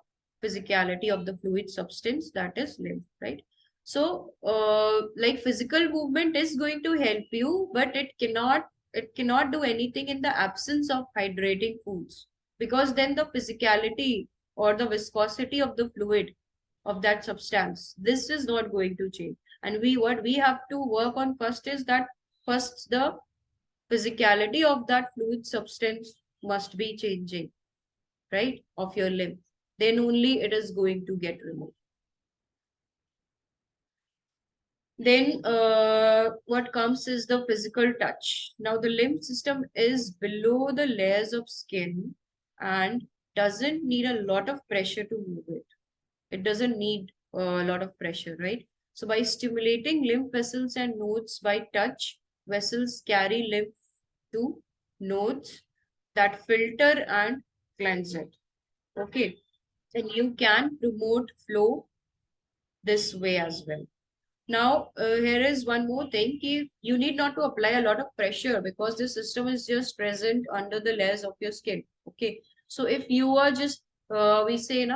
B: physicality of the fluid substance, that is lymph, right? So, like physical movement is going to help you, but it cannot do anything in the absence of hydrating foods, because then the physicality or the viscosity of the fluid of that substance, this is not going to change. And what we have to work on first is that first the physicality of that fluid substance must be changing, right, of your lymph. Then only it is going to get removed. Then what comes is the physical touch. Now the lymph system is below the layers of skin and doesn't need a lot of pressure to move it. It doesn't need a lot of pressure, right? So by stimulating lymph vessels and nodes by touch, vessels carry lymph to nodes that filter and cleanse it. Okay. And you can promote flow this way as well. Now, here is one more thing. You need not to apply a lot of pressure, because the system is just present under the layers of your skin. Okay. So if you are just, we say,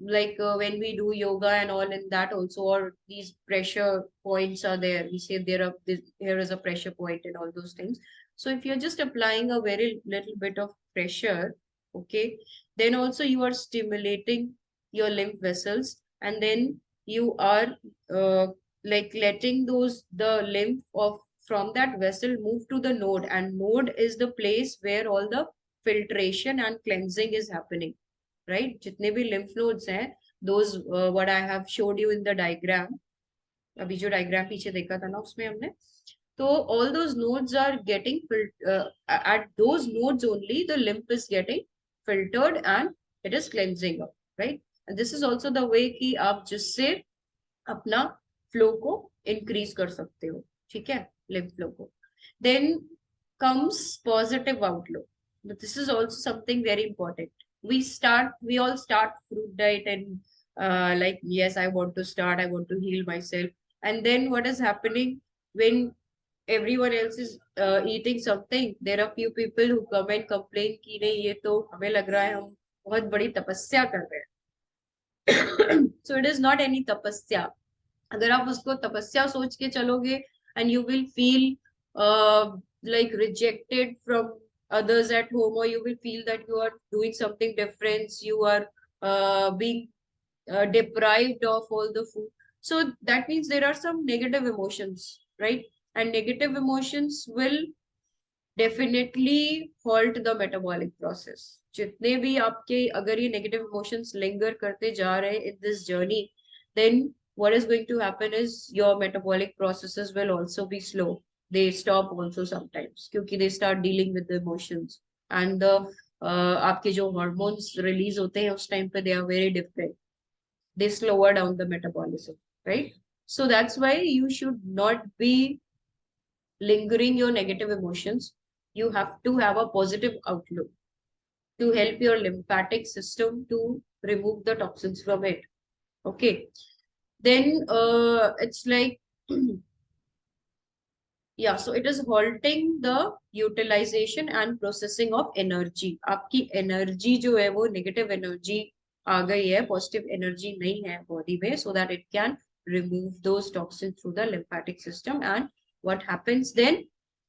B: like when we do yoga and all in that also, or these pressure points are there, we say here is a pressure point and all those things. So if you're just applying a very little bit of pressure, okay, then also you are stimulating your lymph vessels, and then you are like letting the lymph of from that vessel move to the node, and node is the place where all the filtration and cleansing is happening, right? जितने भी lymph nodes हैं, those what I have showed you in the diagram, अभी जो diagram पीछे देखा था ना उसमें हमने, so all those nodes are getting at those nodes only the lymph is getting filtered and it is cleansing up, right? And this is also the way कि आप जिससे अपना flow को increase कर सकते हो, ठीक है, lymph flow को. Then comes positive outlook. But this is also something very important. We all start fruit diet and like, yes, I want to heal myself. And then what is happening when everyone else is eating something, there are few people who come and complain कि नहीं ये तो हमें लग रहा है हम बहुत बड़ी तपस्या कर रहे हैं. So it is not any तपस्या. अगर आप उसको तपस्या सोच के चलोगे, and you will feel like rejected from others at home, or you will feel that you are doing something different, you are being deprived of all the food. So that means there are some negative emotions, right? And negative emotions will definitely halt the metabolic process. जितने भी आपके अगर ये negative emotions linger करते जा रहे in this journey, then what is going to happen is your metabolic processes will also be slow. They stop also sometimes क्योंकि they start dealing with the emotions, and the आपके जो hormones release होते हैं उस time पे they are very different. They slower down the metabolism, right? So that's why you should not be lingering your negative emotions. You have to have a positive outlook to help your lymphatic system to remove the toxins from it. Okay. Then it's like Yeah, so it is halting the utilization and processing of energy. आपकी energy जो है वो negative energy आ गई है, positive energy नहीं है body में, so that it can remove those toxins through the lymphatic system. And what happens then?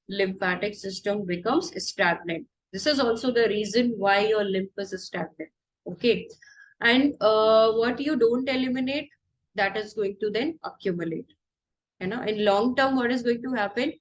B: Lymphatic system becomes stagnant. This is also the reason why your lymph is stagnant. Okay, and what you don't eliminate, that is going to then accumulate. You know, in long term, what is going to happen?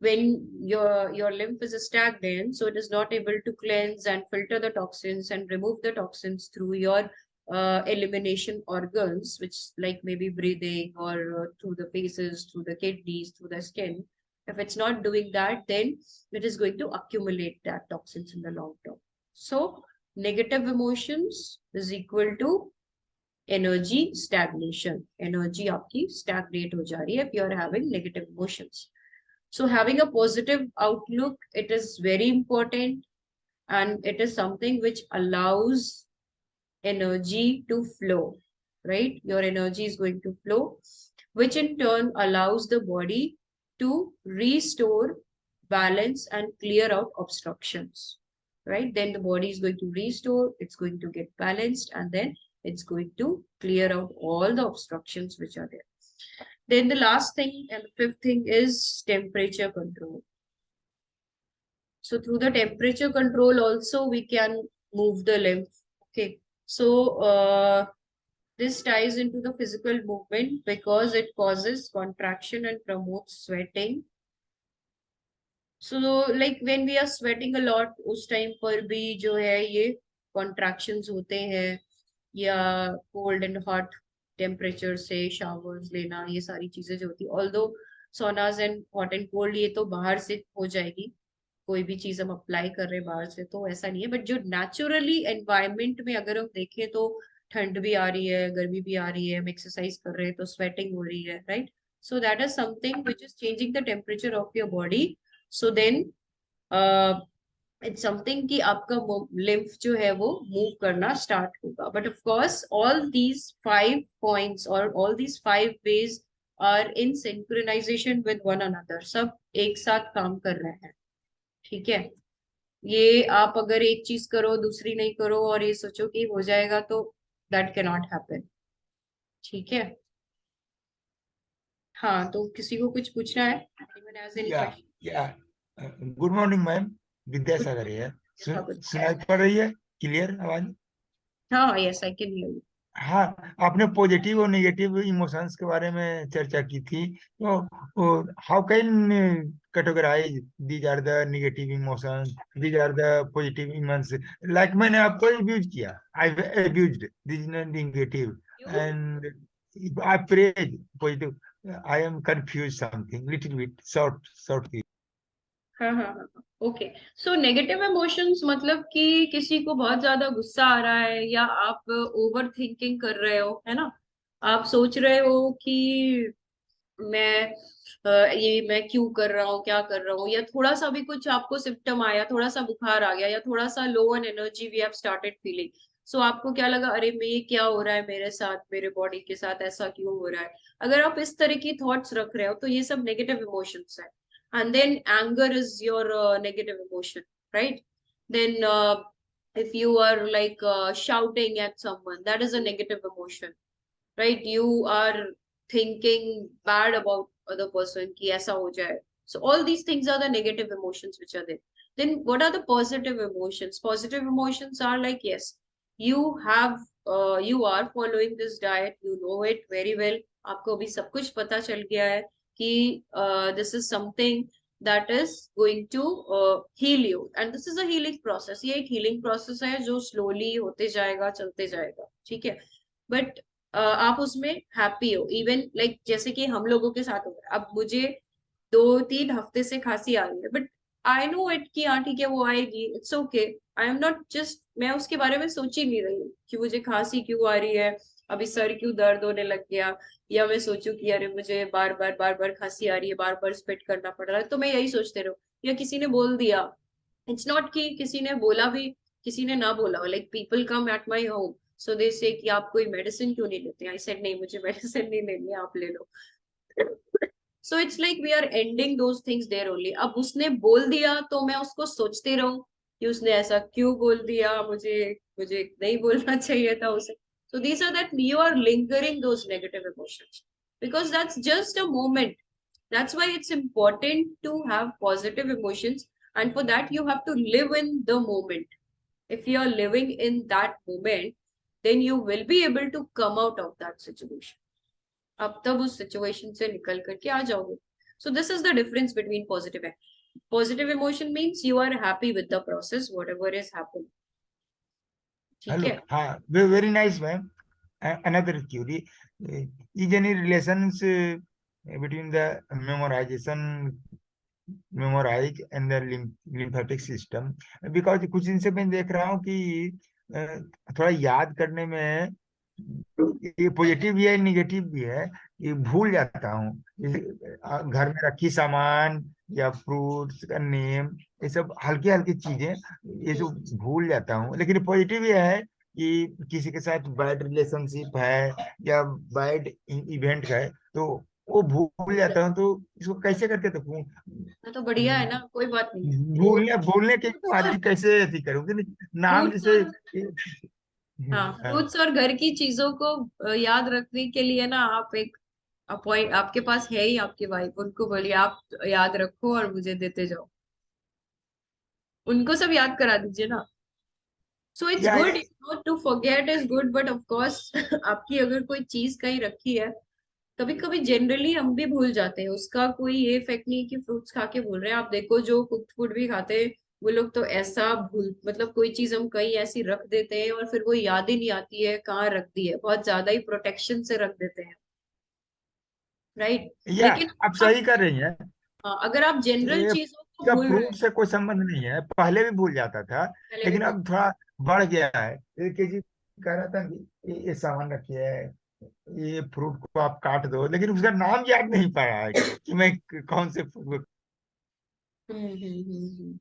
B: When your lymph is stagnant, so it is not able to cleanse and filter the toxins and remove the toxins through your elimination organs, which like maybe breathing or through the faces, through the kidneys, through the skin. If it's not doing that, then it is going to accumulate that toxins in the long term. So negative emotions is equal to energy stagnation. Energy आपकी stagnate हो जा रही है if you are having negative emotions. So having a positive outlook, it is very important, and it is something which allows energy to flow, right? Your energy is going to flow, which in turn allows the body to restore balance and clear out obstructions, right? Then the body is going to restore, it's going to get balanced, and then it's going to clear out all the obstructions which are there. Then the last thing and the fifth thing is temperature control. So through the temperature control also we can move the lymph. Okay. So this ties into the physical movement because it causes contraction and promotes sweating. So like when we are sweating a lot, उस time पर भी जो है ये contractions होते हैं, या cold and hot temperature से showers लेना, ये सारी चीजें जो होती है. Although saunas and hot and cold ये तो बाहर से हो जाएगी, कोई भी चीज हम अप्लाई कर रहे हैं बाहर से तो ऐसा नहीं है, बट जो नेचुरली एनवायरमेंट में अगर हम देखें तो ठंड भी आ रही है, गर्मी भी आ रही है, हम एक्सरसाइज कर रहे हैं तो स्वेटिंग हो रही है, right? So that is something which is changing the temperature of your body. So then it's something कि आपका लिम्फ जो है वो मूव करना स्टार्ट होगा. But of course all these 5 points और all these 5 ways are in synchronization with one another. सब एक साथ काम कर रहे हैं, ठीक है? ये आप अगर एक चीज करो दूसरी नहीं करो और ये सोचो कि हो जाएगा, तो दैट कैन नॉट हैपन. ठीक है? हाँ, तो किसी को कुछ पूछना है?
E: गुड मॉर्निंग मैम, विद्यासागर है. सुनाई पड़ रही है? क्लियर आवाज?
B: हाँ, yes, I can hear you.
E: हाँ, आपने पॉजिटिव और नेगेटिव इमोशंस के बारे में चर्चा की थी. तो how can categorize these are the negative emotions, these are the positive emotions? Like मैंने आपको अब्यूज किया, I abused this negative and I praise positive. I am confuse something little bit short.
B: हाँ हाँ हाँ, ओके. सो नेगेटिव इमोशंस मतलब कि किसी को बहुत ज्यादा गुस्सा आ रहा है, या आप ओवर थिंकिंग कर रहे हो, है ना? आप सोच रहे हो कि मैं ये मैं क्यों कर रहा हूँ, क्या कर रहा हूँ, या थोड़ा सा भी कुछ आपको सिम्टम आया, थोड़ा सा बुखार आ गया, या थोड़ा सा low on energy we have started feeling. So आपको क्या लगा, अरे मैं ये क्या हो रहा है मेरे साथ, मेरे बॉडी के साथ ऐसा क्यों हो रहा है? अगर आप इस तरह की थॉट्स रख रहे हो तो ये सब नेगेटिव इमोशंस है. And then anger is your negative emotion, right? Then if you are like shouting at someone, that is a negative emotion, right? You are thinking bad about other person ki aisa ho jaye. So all these things are the negative emotions which are there. Then what are the positive emotions? Positive emotions are like, yes, you have you are following this diet, you know it very well, आपको अभी सब कुछ पता चल गया है कि this is something that is going to heal you, and this is a healing process. ये एक healing process है जो slowly होते जाएगा, चलते जाएगा, ठीक है? बट आप उसमें हैप्पी हो. इवन लाइक जैसे कि हम लोगों के साथ हो रहा है, अब मुझे 2-3 हफ्ते से खांसी आ रही है, बट आई नो इट कि हाँ ठीक है वो आएगी, it's okay. I am not just, मैं उसके बारे में सोच ही नहीं रही कि मुझे खांसी क्यों आ रही है, अभी सर क्यों दर्द होने लग गया, या मैं सोचूं कि अरे मुझे बार बार खांसी आ रही है, बार बार स्पिट करना पड़ रहा है, तो मैं यही सोचते रहूं. या किसी ने बोल दिया, इट्स नॉट कि किसी ने बोला भी, किसी ने ना बोला, like people come at my home, so they say कि आप कोई मेडिसिन क्यों नहीं लेते? आई सेड नहीं, मुझे मेडिसिन नहीं लेनी है, आप ले लो. So it's like we are ending those things there only. अब उसने बोल दिया तो मैं उसको सोचती रहूं कि उसने ऐसा क्यों बोल दिया, मुझे मुझे नहीं बोलना चाहिए था उसे। So these are that you are lingering those negative emotions because that's just a moment. That's why it's important to have positive emotions, and for that you have to live in the moment. If you are living in that moment, then you will be able to come out of that situation. अब तब उस situation से निकल करके आ जाओगे. So this is the difference between positive emotion means you are happy with the process, whatever is happening. ठीक
E: hello,
B: है.
E: हाँ, very nice ma'am. Another theory, is any relations between the memorize and the lymphatic system? Because कुछ दिन से मैं देख रहा हूँ कि थोड़ा याद करने में ये पॉजिटिव भी है, निगेटिव भी है. ये भूल जाता हूँ. घर में रखी सामान या फ्रूट्स का नेम, ये सब हल्की हल्की चीजें, ये सब भूल जाता हूँ. लेकिन पॉजिटिव ये है कि किसी के साथ बैड रिलेशनशिप है या बैड इवेंट है तो वो भूल जाता हूँ. तो इसको कैसे करके देखूं?
B: तो बढ़िया है ना, कोई बात नहीं.
E: भूलने की बीमारी कैसे अथी करूंगी? नाम
B: फ्रूट्स
E: जैसे
B: और हाँ, फ्रूट्स और घर की चीजों को याद रखने के लिए ना आप एक अपॉइंट, आपके पास है ही आपकी वाइफ, उनको बोलिए आप याद रखो और मुझे देते जाओ. उनको सब याद करा दीजिए ना. So it's
E: yeah
B: good, not to forget is good, but of course आपकी अगर कोई चीज कहीं रखी है, कभी कभी जनरली हम भी भूल जाते हैं. उसका कोई ये इफेक्ट नहीं कि फ्रूट्स खा के भूल रहे हैं. आप देखो जो कुक्ड फूड भी खाते हैं वो लोग तो ऐसा भूल, मतलब कोई चीज हम कहीं ऐसी रख देते हैं और फिर वो याद ही नहीं आती है कहाँ रख दी है, बहुत ज्यादा ही प्रोटेक्शन से रख देते हैं, राइट.
E: या
B: लेकिन
E: आप
B: आप,
E: सही कर रही हैं.
B: हाँ, अगर आप जनरल
E: ये
B: चीजों को
E: का
B: भूल रहे
E: फ्रूट
B: हैं,
E: से कोई संबंध नहीं है, पहले भी भूल जाता था.
B: पहले भी
E: लेकिन
B: भूल,
E: अब थोड़ा बढ़ गया है. 1 केजी कह रहा था कि ये सामान रखिए, ये फ्रूट को आप काट दो, लेकिन उसका नाम याद नहीं पा रहा है कि मैं कौन से फ्रूट.
B: हम्म.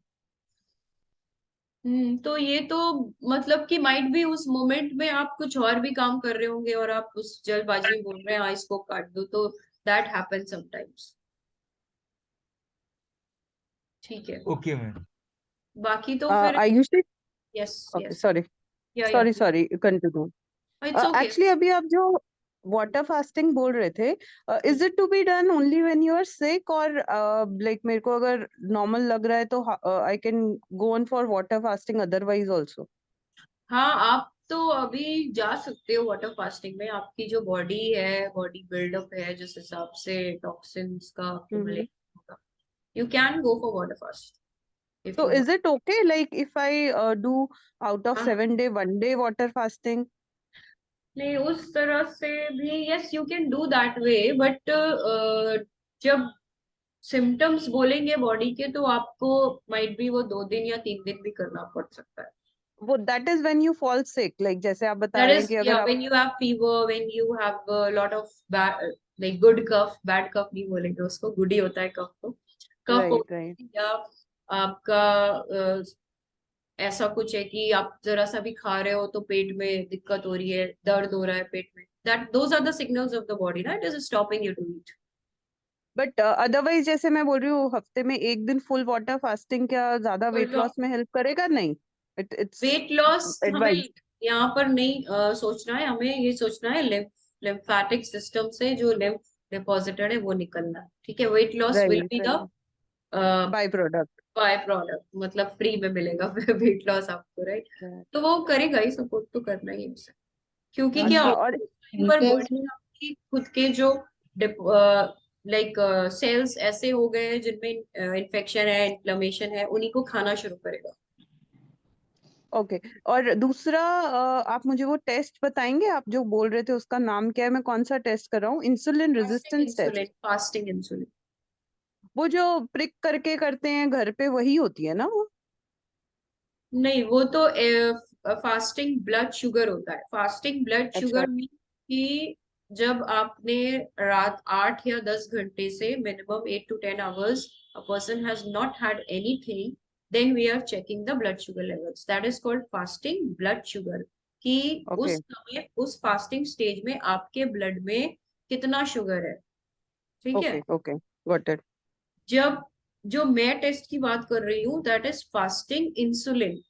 B: तो ये तो मतलब कि माइट भी उस मोमेंट में आप कुछ और भी काम कर रहे होंगे और आप उस जल्दबाजी में बोल रहे हैं हाँ इसको काट दो, तो दैट हैपन समटाइम्स. ठीक है.
E: Okay ma'am.
B: बाकी तो फिर
A: Ayushi,
B: yes
A: okay
B: yes,
A: sorry
B: या
A: sorry
B: please,
A: sorry continue.
B: It's okay.
A: Actually अभी आप जो वाटर फास्टिंग बोल रहे थे, is it to be done only when you are sick, और लाइक मेरे को अगर नॉर्मल लग रहा है तो I can go on for water fasting otherwise also?
B: हाँ, आप तो अभी जा सकते हो वाटर फास्टिंग में. आपकी जो बॉडी है, बॉडी बिल्डअप है, जिस हिसाब से टॉक्सिन्स का accumulation होगा, you can go for water fast if
A: So
B: you
A: is it okay, like if I do out of
B: want.
A: 7 day, 1 day water fasting?
B: नहीं, उस तरह से भी yes you can do that way, but जब symptoms बोलेंगे body के तो आपको माइट भी वो 2 दिन या 3 दिन भी करना पड़ सकता है.
A: वो that is when you fall sick, like जैसे आप बता
B: दैट
A: रहे हैं
B: इज
A: कि अगर
B: या
A: आप
B: when you have fever, when you have lot of like good cough, bad cough नहीं बोलेंगे उसको, गुड ही होता है कफ तो. कफ हो
A: right right.
B: या आपका ऐसा कुछ है कि आप जरा सा भी खा रहे हो तो पेट में दिक्कत हो रही है, दर्द हो रहा है पेट में, that those are the signals of the body ना, it is stopping you to eat.
A: But otherwise जैसे मैं बोल रही हूँ, हफ्ते में एक दिन फुल वाटर फास्टिंग क्या ज्यादा वेट लॉस में हेल्प करेगा? नहीं, इट्स
B: वेट लॉस हमें
A: एडवाइस.
B: यहाँ पर नहीं सोचना है. हमें ये सोचना है लिम्फेटिक सिस्टम से जो लिम्फ डिपॉजिटेड है वो निकलना है. ठीक है. Weight loss will
A: write
B: be the
A: right. By product.
B: By product, मतलब फ्री में मिलेगा वेट लॉस आपको, राइट. तो वो करेगा ही, सपोर्ट तो करना ही है उसे. क्योंकि क्या
A: अच्छा.
B: होता
A: और
B: है उस टाइम पर बॉडी में आपकी खुद के जो लाइक सेल्स ऐसे हो गए हैं जिनमें इन्फेक्शन है, इन्फ्लेमेशन है, उन्हीं को खाना शुरू करेगा.
A: ओके. और दूसरा, आप मुझे वो टेस्ट बताएंगे, आप जो बोल रहे थे उसका नाम क्या है? मैं कौन सा टेस्ट कर रहा हूँ? Insulin resistance test?
B: Fasting insulin.
A: वो जो प्रिक करके करते हैं घर पे, वही होती है ना वो?
B: नहीं, वो तो फास्टिंग ब्लड शुगर होता है. फास्टिंग ब्लड
A: अच्छा.
B: शुगर मीन कि जब आपने रात 8 या 10 घंटे से minimum 8 to 10 hours a person has not had anything, then we are checking the blood sugar levels. That is called fasting blood sugar. कि
A: ओके.
B: उस समय उस फास्टिंग स्टेज में आपके ब्लड में कितना शुगर है. ठीक है.
A: ओके. ओके. Got it.
B: जब जो मैं टेस्ट की बात कर रही हूँ दैट इज फास्टिंग इंसुलिन।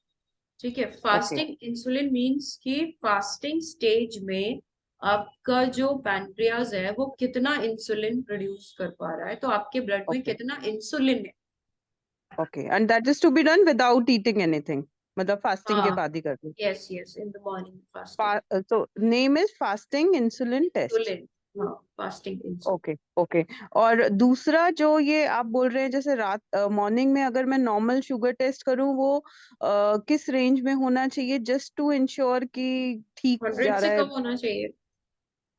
B: ठीक है,
A: ओके
B: फास्टिंग इंसुलिन मीन्स कि फास्टिंग स्टेज में आपका जो पैनक्रियाज है वो कितना इंसुलिन प्रोड्यूस कर पा रहा है, तो आपके ब्लड में
A: ओके
B: कितना इंसुलिन है।
A: Okay, and that is to be done without eating anything, मतलब फास्टिंग के
B: हाँ,
A: बाद ही कर दो।
B: Yes yes, in the morning fasting
A: तो name is fasting insulin test.
B: Insulin. हाँ, फास्टिंग इंसुलिन।
A: Okay okay. और दूसरा जो ये आप बोल रहे हैं, जैसे रात मॉर्निंग में अगर मैं नॉर्मल शुगर टेस्ट करूं, वो किस रेंज में होना चाहिए, जस्ट टू इंश्योर कि ठीक
B: 100
A: जा
B: से
A: रहा है?
B: कम होना चाहिए।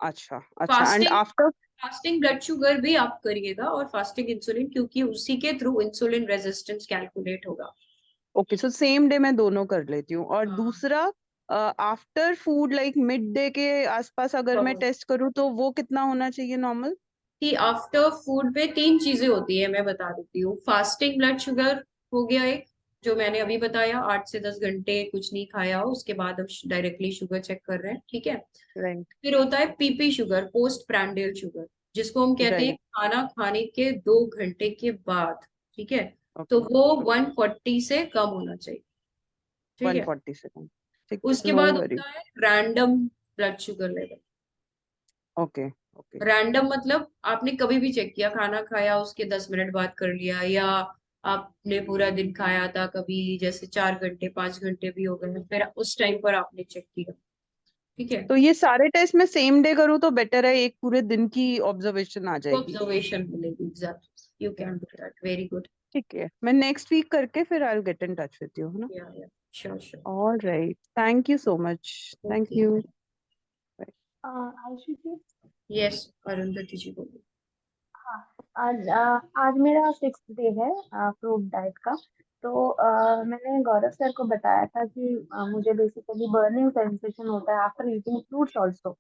A: अच्छा अच्छा, and
B: fasting
A: after?
B: Fasting blood sugar भी आप करिएगा और फास्टिंग इंसुलिन, क्योंकि उसी के थ्रू इंसुलिन रेजिस्टेंस कैलकुलेट होगा।
A: ओके, सो सेम डे मैं दोनों कर लेती हूँ। और
B: हाँ,
A: दूसरा, after food like mid day के आसपास अगर मैं टेस्ट करूँ तो वो कितना होना चाहिए नॉर्मल?
B: कि आफ्टर फूड पे 3 चीजें होती है, मैं बता देती हूँ। फास्टिंग ब्लड शुगर हो गया एक, जो मैंने अभी बताया, 8 से 10 घंटे कुछ नहीं खाया हो उसके बाद हम डायरेक्टली शुगर चेक कर रहे हैं। ठीक है।
A: राइट
B: फिर होता है PP sugar, post prandial sugar, जिसको हम कहते हैं
A: राइट।
B: खाना खाने के 2 घंटे के बाद। ठीक है, तो
A: ओके,
B: वो 140 से कम होना चाहिए। ठीक है।
A: 140 सेकेंड। ठीक है,
B: उसके
A: नो
B: बाद
A: वरी।
B: होता है random blood sugar level.
A: Okay okay.
B: Random मतलब आपने कभी भी चेक किया, खाना खाया उसके 10 मिनट बाद कर लिया, या आपने पूरा दिन खाया था कभी, जैसे 4 घंटे 5 घंटे भी हो गए, फिर उस टाइम पर आपने चेक किया। ठीक है,
A: तो ये सारे टेस्ट मैं सेम डे करूँ तो बेटर है, एक पूरे दिन की ऑब्जर्वेशन आ
B: तो
A: जाएगी?
B: ऑब्जर्वेशन मिलेगी। Exactly, you can do that, very good.
A: ठीक है, मैं नेक्स्ट वीक करके फिर I will get in touch with you, है ना?
B: Yeah sure sure.
A: All right, thank you so much. Thank
B: okay.
A: You.
F: Ayushi ji.
B: Yes, Arundhati ji बोलिए।
F: हाँ, आज मेरा 6th डे है फ्रूट डाइट का। तो मैंने गौरव सर को बताया था कि मुझे बेसिकली बर्निंग सेंसेशन होता है आफ्टर ईटिंग फ्रूट्स ऑल्सो।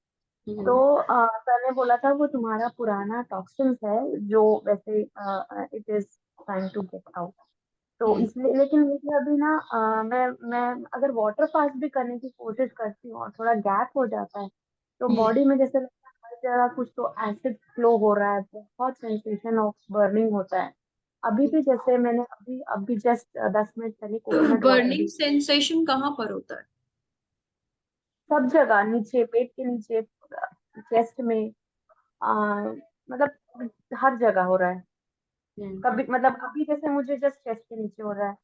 F: तो
B: हम्म
F: सर ने बोला था वो तुम्हारा पुराना टॉक्सिन्स है, जो वैसे it is time to get out. तो
B: हम्म
F: इसलिए, लेकिन मुझे अभी ना मैं अगर वाटर फास्ट भी करने की कोशिश करती हूँ और थोड़ा गैप हो जाता है, तो
B: हम्म
F: बॉडी में जैसे लगता है हर जगह कुछ तो एसिड फ्लो हो रहा है, बहुत सेंसेशन ऑफ बर्निंग होता है। अभी भी जैसे मैंने अभी जस्ट 10 मिनट पहले कोकोनट वाटर
B: बर्निंग
F: भी,
B: सेंसेशन कहाँ पर होता है?
F: सब जगह नीचे, पेट के नीचे, चेस्ट में, मतलब हर जगह हो रहा है।
B: हम्म
F: कभी मतलब अभी जैसे मुझे जस्ट चेस्ट के नीचे हो रहा है।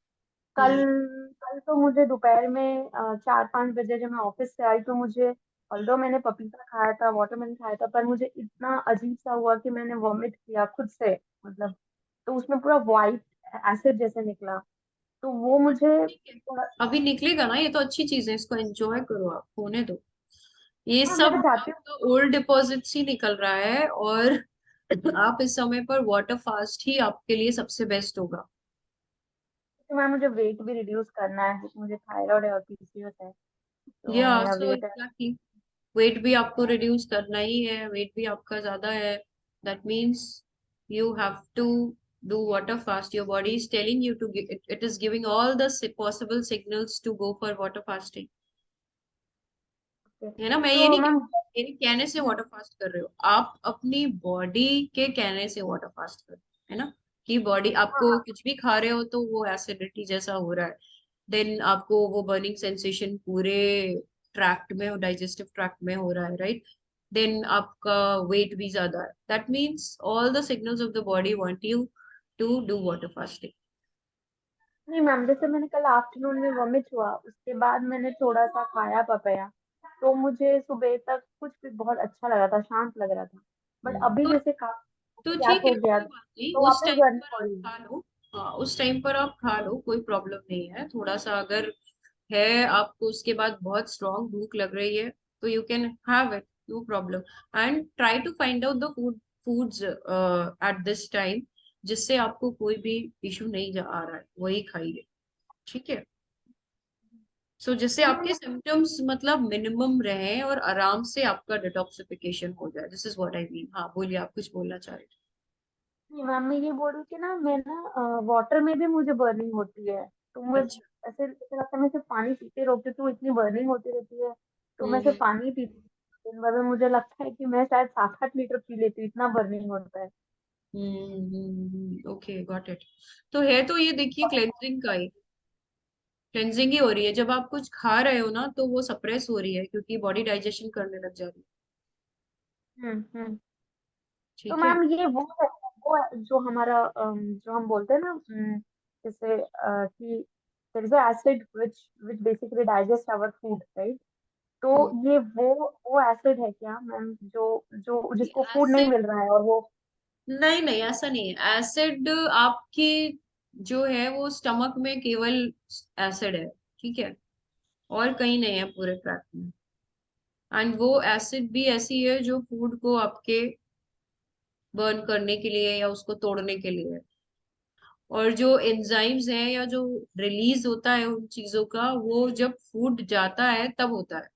F: कल
B: हम्म
F: कल तो मुझे दोपहर में 4-5 बजे जब मैं ऑफिस से आई तो मुझे, ऑल्दो मैंने पपीता खाया था, वाटरमेलन खाया था, पर मुझे इतना अजीब सा हुआ कि मैंने वॉमिट किया खुद से, मतलब। तो उसमें पूरा वाइट एसिड जैसे निकला। तो वो मुझे
B: ठीक है,
F: थोड़ा।
B: अभी निकलेगा ना, ये तो अच्छी चीज है, इसको एंजॉय करो, आप होने दो। ये
F: हाँ,
B: सब
F: मैं चाहती हूँ।
B: आपका ओल्ड डिपॉजिट्स ही निकल रहा है, और आप इस समय पर वाटर फास्ट ही आपके लिए सबसे बेस्ट होगा।
F: कि मैं मुझे वेट भी रिड्यूस करना है, क्योंकि मुझे थायराइड है और पीसीओएस है, तो
B: या
F: मेरा
B: सो
F: वेट है।
B: एग्जैक्टली, वेट भी आपको रिड्यूस करना ही है, वेट भी आपका ज्यादा है। That means you have to do water fast. Your body is telling you to, it is giving all the possible signals to go for water fasting. है ना, मैं ये
F: तो
B: नहीं
F: मैम,
B: मेरे कहने से वाटर फास्ट कर रहे हो, आप अपनी बॉडी के कहने से वाटर फास्ट कर रहे हो, है ना, कि बॉडी आपको कुछ भी खा रहे हो तो वो एसिडिटी जैसा हो रहा है, देन आपको वो बर्निंग सेंसेशन पूरे ट्रैक्ट में, डाइजेस्टिव ट्रैक्ट में हो रहा है, राइट? देन आपका वेट भी ज्यादा है, that means all the signals of the body want you to do water fasting.
F: नहीं मैम, जैसे मैंने कल आफ्टरनून में वॉमिट हुआ, उसके बाद मैंने थोड़ा सा खाया पपाया, तो मुझे सुबह तक कुछ भी बहुत अच्छा लगा था, शांत लग रहा था। बट अभी
B: तो
F: जैसे काफी
B: ठीक
F: गैप
B: है,
F: हो गया,
B: कोई बात नहीं,
F: तो
B: उस
F: वापस
B: टाइम
F: गर्मी
B: पर
F: हो
B: आप
F: रही है।
B: खा लो। हाँ, उस टाइम पर आप खा लो, कोई प्रॉब्लम नहीं है। थोड़ा सा अगर है आपको उसके बाद बहुत स्ट्रांग भूख लग रही है, तो you can have it, no problem. And try to find out the foods at this time, जिससे आपको कोई भी इशू नहीं आ रहा है, वही खाइए। ठीक है, सो जिससे
F: नहीं
B: आपके सिम्टम्स मतलब मिनिमम रहे और आराम से आपका डिटॉक्सिफिकेशन हो जाए, this is what I mean. हाँ बोलिए, आप कुछ बोलना चाह रहे
F: नहीं मैम, मैं ये बोल रही थी ना, मैं ना वाटर में भी मुझे बर्निंग होती है। तो
B: थे।
F: मैं
B: अच्छा।
F: ऐसे ऐसे लगता है मैं सिर्फ पानी पीते रहती हूँ, तो इतनी बर्निंग होती रहती है। तो मैं सिर्फ
B: हम्म
F: पानी पीती हूँ दिन भर में, मुझे लगता है कि मैं शायद 7-8 लीटर पी लेती हूँ, इतना बर्निंग होता है।
B: Okay, got it. तो है तो ये देखिए क्लेंजिंग का ही, क्लेंजिंग ही हो रही है। जब आप कुछ खा रहे हो ना तो वो सप्रेस हो रही है क्योंकि बॉडी डाइजेशन करने लग जा रही है।
F: हम्म। तो
B: ठीक है।
F: मैम ये वो जो हमारा जो हम बोलते हैं ना, जैसे कि there is a acid which basically digest our food, right? तो ये वो एसिड है क्या मैम, जो जो जिसको फूड नहीं
B: एसिड,
F: मिल रहा है और वो।
B: नहीं नहीं ऐसा नहीं है। एसिड आपकी जो है वो स्टमक में केवल एसिड है, ठीक है, और कहीं नहीं है पूरे ट्रैक में। एंड वो एसिड भी ऐसी है जो फूड को आपके बर्न करने के लिए या उसको तोड़ने के लिए है। और जो एंजाइम्स हैं या जो रिलीज होता है उन चीजों का, वो जब फूड जाता है तब होता है,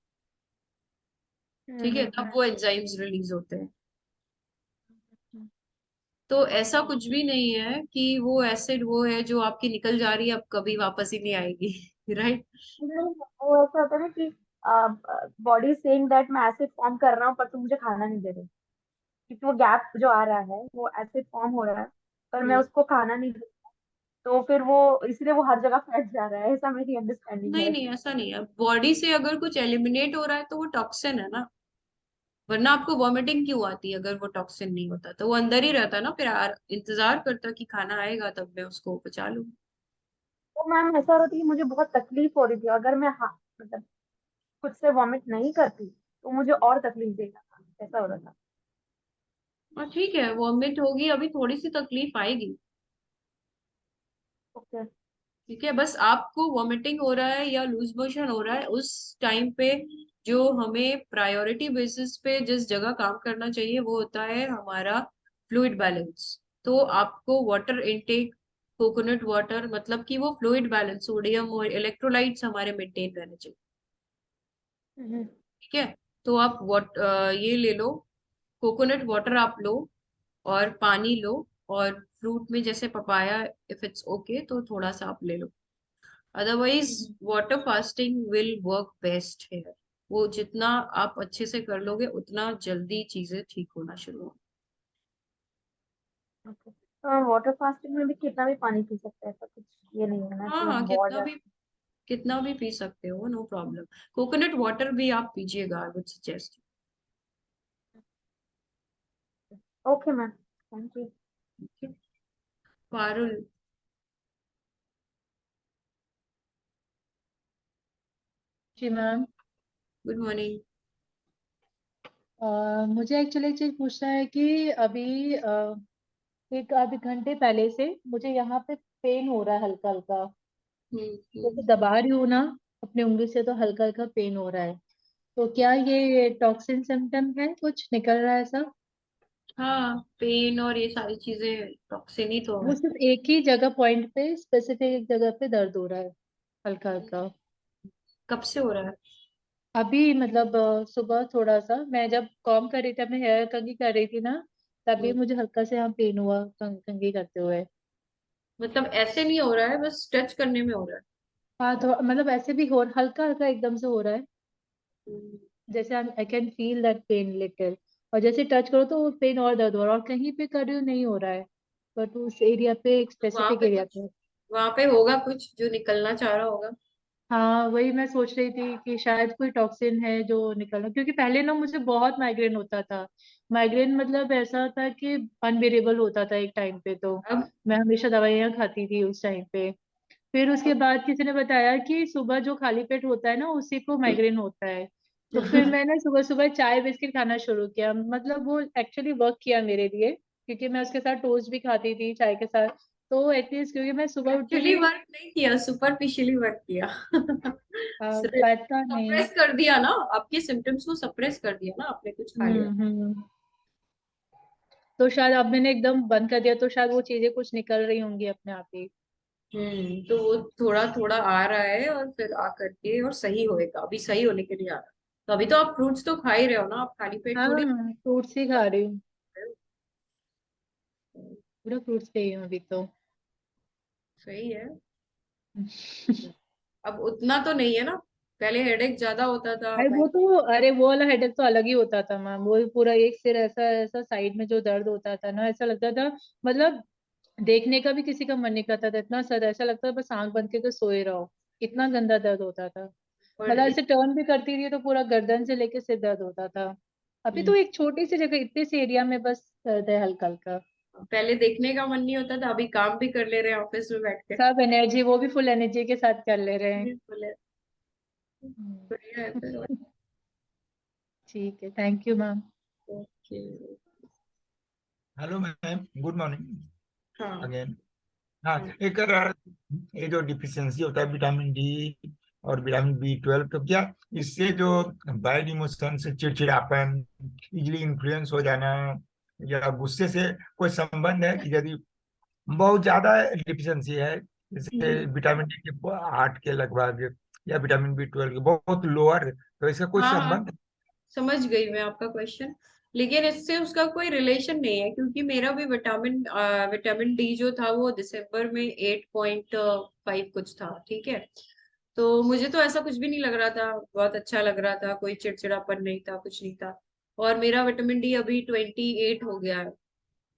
B: ठीक है, तब
F: हम्म।
B: वो एंजाइम्स रिलीज होते हैं।
F: हम्म।
B: तो ऐसा कुछ भी नहीं है कि वो एसिड वो है जो आपकी निकल जा रही है, अब कभी वापस ही नहीं आएगी। राइट।
F: नहीं, वो ऐसा होता है ना कि बॉडी सेइंग दैट मैं एसिड फॉर्म कर रहा हूँ पर तुम मुझे खाना नहीं दे रहे, क्योंकि वो गैप जो आ रहा है वो एसिड फॉर्म हो रहा है पर मैं उसको खाना नहीं दे रही। तो फिर वो इसलिए वो हर जगह फैल जा रहा है, ऐसा मेरी अंडरस्टैंडिंग
B: नहीं
F: है।
B: नहीं ऐसा नहीं है। बॉडी से अगर कुछ एलिमिनेट हो रहा है तो वो टॉक्सिन है ना, वरना आपको वॉमिटिंग क्यों आती है? अगर वो टॉक्सिन नहीं होता तो वो अंदर ही रहता ना, फिर इंतजार करता कि खाना आएगा तब मैं उसको पचा लूंगी।
F: तो मैम ऐसा हो रहा था कि मुझे बहुत तकलीफ हो रही थी, अगर मैं मतलब खुद से वॉमिट नहीं करती तो मुझे और तकलीफ देगा, ऐसा हो रहा था।
B: और ठीक है, वॉमिट होगी, अभी थोड़ी सी तकलीफ आएगी,
F: ओके।
B: ठीक है। बस आपको वॉमिटिंग हो रहा है या लूज मोशन हो रहा है उस टाइम पे, जो हमें प्रायोरिटी बेसिस पे जिस जगह काम करना चाहिए वो होता है हमारा फ्लूइड बैलेंस। तो आपको वाटर इनटेक, कोकोनट वाटर, मतलब कि वो फ्लूइड बैलेंस, सोडियम और इलेक्ट्रोलाइट्स हमारे मेंटेन रहने चाहिए,
F: हम्म।
B: ठीक है। तो आप ये ले लो, कोकोनट वाटर आप लो, और पानी लो, और फ्रूट में जैसे पपाया, इफ इट्स ओके तो थोड़ा सा आप ले लो। Otherwise water fasting will work best है। वो जितना आप अच्छे से कर लोगे उतना जल्दी चीजें ठीक होना शुरू हो।
F: ओके। तो वाटर फास्टिंग में भी कितना भी पानी पी सकते हैं, ऐसा कुछ ये नहीं है ना
B: हाँ
F: कि
B: हाँ,
F: बहुत ज्यादा।
B: कितना भी पी सकते हो, नो प्रॉब्लम। कोकोनट वाटर भी आप पीजिएगा, I would suggest.
F: Okay ma'am, thank you.
B: Parul,
G: जी मैम।
B: Good morning.
G: मुझे एक्चुअली एक चीज पूछना है कि अभी एक आधे घंटे पहले से मुझे यहाँ पे पेन हो रहा है हल्का हल्का। जैसे
B: हम्म।
G: दबा रही हूँ ना अपनी उंगली से तो हल्का हल्का पेन हो रहा है। तो क्या ये टॉक्सिन सिम्टम है, कुछ निकल रहा है ऐसा?
B: हाँ, पेन और ये सारी चीजें टॉक्सिन ही तो
G: वो
B: है।
G: सिर्फ एक ही जगह पॉइंट पे, स्पेसिफिक एक जगह पे दर्द हो रहा है हल्का हल्का।
B: कब से हो रहा है?
G: अभी मतलब सुबह थोड़ा सा मैं जब कॉम कर रही थी, अपने हेयर कंघी कर रही थी ना, तभी
B: हम्म,
G: मुझे हल्का से यहाँ पेन हुआ कंघी करते हुए।
B: मतलब ऐसे नहीं हो रहा है, बस टच करने में हो रहा है।
G: हाँ तो मतलब ऐसे भी हो हल्का हल्का एकदम से हो रहा है।
B: हम्म,
G: जैसे I can feel that pain little. और जैसे टच करो तो वो पेन और दर्द हो रहा है, और कहीं पे कर रही हूँ नहीं हो रहा है, बट उस एरिया पे, एक
B: तो
G: स्पेसिफिक एरिया पे।
B: वहां पे होगा कुछ जो निकलना चाह रहा होगा।
G: हाँ वही मैं सोच रही थी कि शायद कोई टॉक्सिन है जो निकलना, क्योंकि पहले ना मुझे बहुत माइग्रेन होता था। माइग्रेन मतलब ऐसा था कि अनबेरेबल होता था एक टाइम पे, तो
B: अब
G: मैं हमेशा दवाइयाँ खाती थी उस टाइम पे। फिर उसके बाद किसी ने बताया कि सुबह जो खाली पेट होता है ना उसी को माइग्रेन होता है। तो फिर मैंने सुबह सुबह चाय बिस्किट खाना शुरू किया, मतलब वो एक्चुअली वर्क किया मेरे लिए, क्योंकि मैं उसके साथ टोस्ट भी खाती थी चाय के साथ। तो एटलीस्ट क्योंकि मैं सुबह
B: एक्चुअली
G: उठूंगी।
B: वर्क नहीं किया, सुपरफिशियली वर्क किया।
G: पता नहीं।
B: सप्रेस कर दिया ना, आपके सिम्टम्स को सप्रेस कर दिया ना, आपने कुछ खा लिया।
G: हम्म। तो शायद अब मैंने एकदम बंद कर दिया, तो शायद वो चीजें कुछ निकल रही होंगी अपने आप ही।
B: तो वो थोड़ा थोड़ा आ रहा है और फिर आ करके और सही होएगा, अभी सही होने के लिए आ रहा है। तो अभी तो आप फ्रूट्स तो खा ही रहे हो ना, आप खाली पेट
G: हाँ
B: थोड़ी
G: फ्रूट्स ही खा रही हूँ।
B: रहे हो।
G: पूरा फ्रूट्स पे ही हूँ अभी तो।
B: सही है। अब उतना तो नहीं है ना, पहले हेडेक ज्यादा होता था,
G: अरे वो वाला हेडेक तो अलग ही होता था मैम। वो पूरा एक सिर ऐसा ऐसा साइड में जो दर्द होता था ना, ऐसा लगता था मतलब देखने का भी किसी का मन नहीं करता था। इतना सर ऐसा लगता था बस आंख बंद करके सोए रहो, इतना गंदा दर्द होता था।
B: और
G: मतलब ऐसे टर्न भी करती थी तो पूरा गर्दन से लेके सिर दर्द होता था। अभी तो एक छोटी सी जगह इतने से एरिया में बस दर्द है हल्का हल्का।
B: पहले देखने का मन नहीं होता था, अभी काम भी कर ले रहे हैं ऑफिस में बैठ के।
G: सब एनर्जी, वो भी फुल एनर्जी के साथ कर ले रहे हैं।
B: बोले बढ़िया है फिर।
G: ठीक है, thank you ma'am.
B: Okay.
E: Hello ma'am, good morning
B: हाँ
E: अगेन। हाँ, एक ये जो डिफिशियंसी होता है विटामिन डी और विटामिन B12, तो क्या इससे जो बैड इमोशन से चिड़चिड़ापन, इजली इन्फ्लुएंस हो जाना या गुस्से से कोई संबंध है कि यदि बहुत ज्यादा डिफिशियंसी है, जैसे विटामिन डी के 8 के लगभग या विटामिन B12 के बहुत लोअर, तो इसका कोई
B: हाँ हाँ,
E: संबंध?
B: समझ गई मैं आपका क्वेश्चन। लेकिन इससे उसका कोई रिलेशन नहीं है, क्योंकि मेरा भी विटामिन डी जो था वो दिसंबर में 8.5 कुछ था, ठीक है। तो मुझे तो ऐसा कुछ भी नहीं लग रहा था, बहुत अच्छा लग रहा था, कोई चिड़चिड़ापन नहीं था, कुछ नहीं था। और मेरा विटामिन डी अभी 28 हो गया है।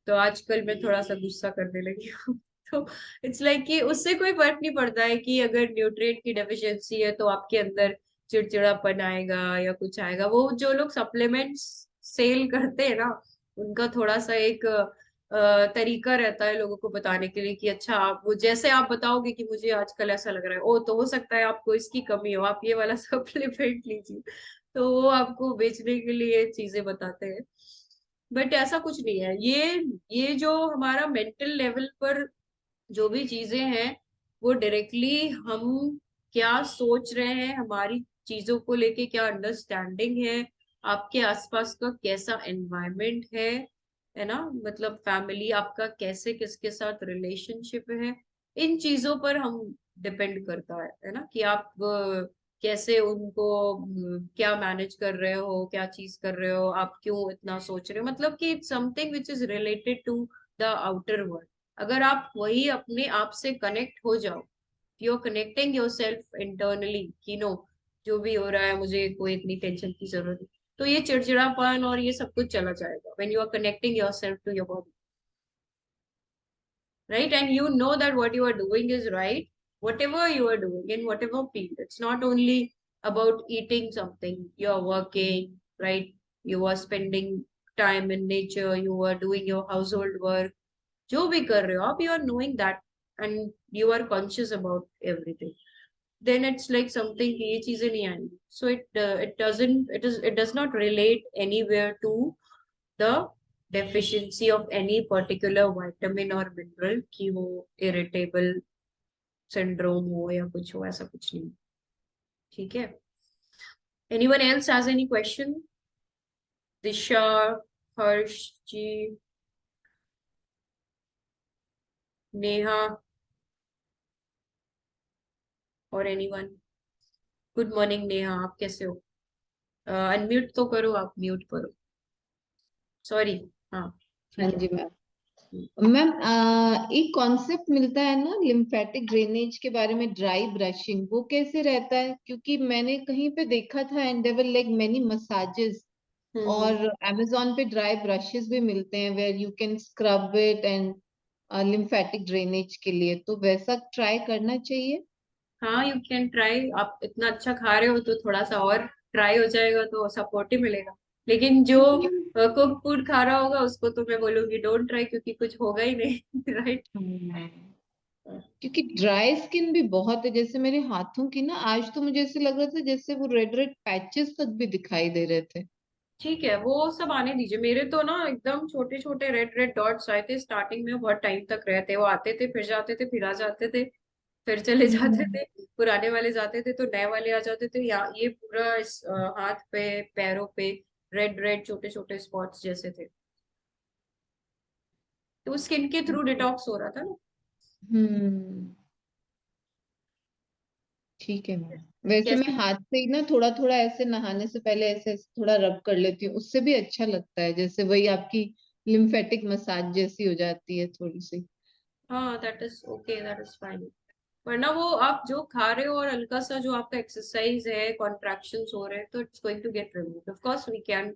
B: तो आजकल मैं थोड़ा सा गुस्सा करने लगी हूँ। तो इट्स लाइक कि उससे कोई फर्क नहीं पड़ता है कि अगर न्यूट्रिएंट की डेफिशिएंसी है तो आपके अंदर चिड़चिड़ापन आएगा या कुछ आएगा। वो जो लोग सप्लीमेंट्स सेल करते हैं ना, उनका थोड़ा सा एक तरीका रहता है लोगों को बताने के लिए कि अच्छा, आप वो जैसे आप बताओगे कि मुझे आजकल ऐसा लग रहा है, ओ तो हो सकता है आपको इसकी कमी हो, आप ये वाला सप्लीमेंट लीजिए। तो वो आपको बेचने के लिए चीजें बताते हैं। बट ऐसा कुछ नहीं है। ये जो हमारा मेंटल लेवल पर जो भी चीजें हैं, वो डायरेक्टली हम क्या सोच रहे हैं, हमारी चीजों को लेके क्या अंडरस्टैंडिंग है, आपके आसपास का कैसा एनवायरनमेंट है ना, मतलब फैमिली आपका कैसे, किसके साथ रिलेशनशिप है, इन चीजों पर हम डिपेंड करता है ना, कि आप कैसे उनको क्या मैनेज कर रहे हो, क्या चीज कर रहे हो, आप क्यों इतना सोच रहे हो, मतलब कि it's something which is related to the outer world. अगर आप वही अपने आप से कनेक्ट हो जाओ, you are connecting yourself internally कि नो, जो भी हो रहा है मुझे कोई इतनी टेंशन की जरूरत नहीं, तो ये चिड़चिड़ापन और ये सब कुछ चला जाएगा when you are connecting yourself to your body, right? And you know that what you are doing is right, whatever you are doing in whatever field. It's not only about eating something, you are working, right? You are spending time in nature, you are doing your household work, जो भी कर रहे हो आप, you are knowing that and you are conscious about everything. Then it's like something कि ये चीजें नहीं आएंगी. So it does not relate anywhere to the deficiency of any particular vitamin or mineral कि वो irritable syndrome हो या कुछ हो, ऐसा कुछ नहीं, ठीक है। Anyone else has any question? दिशा, हर्ष जी, नेहा और anyone? गुड मॉर्निंग नेहा, आप कैसे हो? अनम्यूट तो करो, आप म्यूट करो, सॉरी। हाँ
H: हाँ
B: ठीक है।
H: जी मैम। मैम एक कॉन्सेप्ट मिलता है ना लिम्फेटिक ड्रेनेज के बारे में, ड्राई ब्रशिंग, वो कैसे रहता है? क्योंकि मैंने कहीं पे देखा था and there were like many massages, और अमेजोन पे ड्राई ब्रशेस भी मिलते हैं where you can scrub it and lymphatic drainage के लिए, तो वैसा ट्राई करना चाहिए।
B: हाँ, यू कैन ट्राई। आप इतना अच्छा खा रहे हो तो थोड़ा सा और ट्राई हो जाएगा तो सपोर्ट ही मिलेगा। लेकिन जो कुक फूड खा रहा होगा उसको तो मैं बोलूंगी डोंट ट्राई, क्योंकि कुछ होगा ही नहीं। राइट।
H: क्योंकि ड्राई स्किन भी बहुत है, जैसे मेरे हाथों की ना, आज तो मुझे ऐसे लग रहा था जैसे वो रेड रेड पैचेस तक भी दिखाई दे रहे थे।
B: ठीक है, वो सब आने दीजिए। मेरे तो ना एकदम छोटे छोटे रेड रेड डॉट्स आए थे स्टार्टिंग में, बहुत टाइम तक रहे थे। वो आते थे, फिर जाते थे, फिर आ जाते थे, फिर चले जाते थे, पुराने वाले जाते थे तो नए वाले आ जाते थे। ये पूरा इस हाथ पे, पैरों पे रेड रेड छोटे छोटे स्पॉट्स जैसे थे। तो स्किन के थ्रू डिटॉक्स हो रहा था ना।
H: हम्म, ठीक है मैम। वैसे मैं
B: कैसे?
H: हाथ से ही ना थोड़ा थोड़ा ऐसे नहाने से पहले ऐसे ऐसे थोड़ा रब कर लेती हूँ, उससे भी अच्छा लगता है, जैसे वही आपकी लिम्फेटिक मसाज जैसी हो जाती है थोड़ी सी।
B: हाँ, that is okay, that is fine. वरना वो आप जो खा रहे हो और हल्का सा जो आपका एक्सरसाइज है, कॉन्ट्रैक्शंस हो रहे हैं, तो it's going to get removed. Of course we can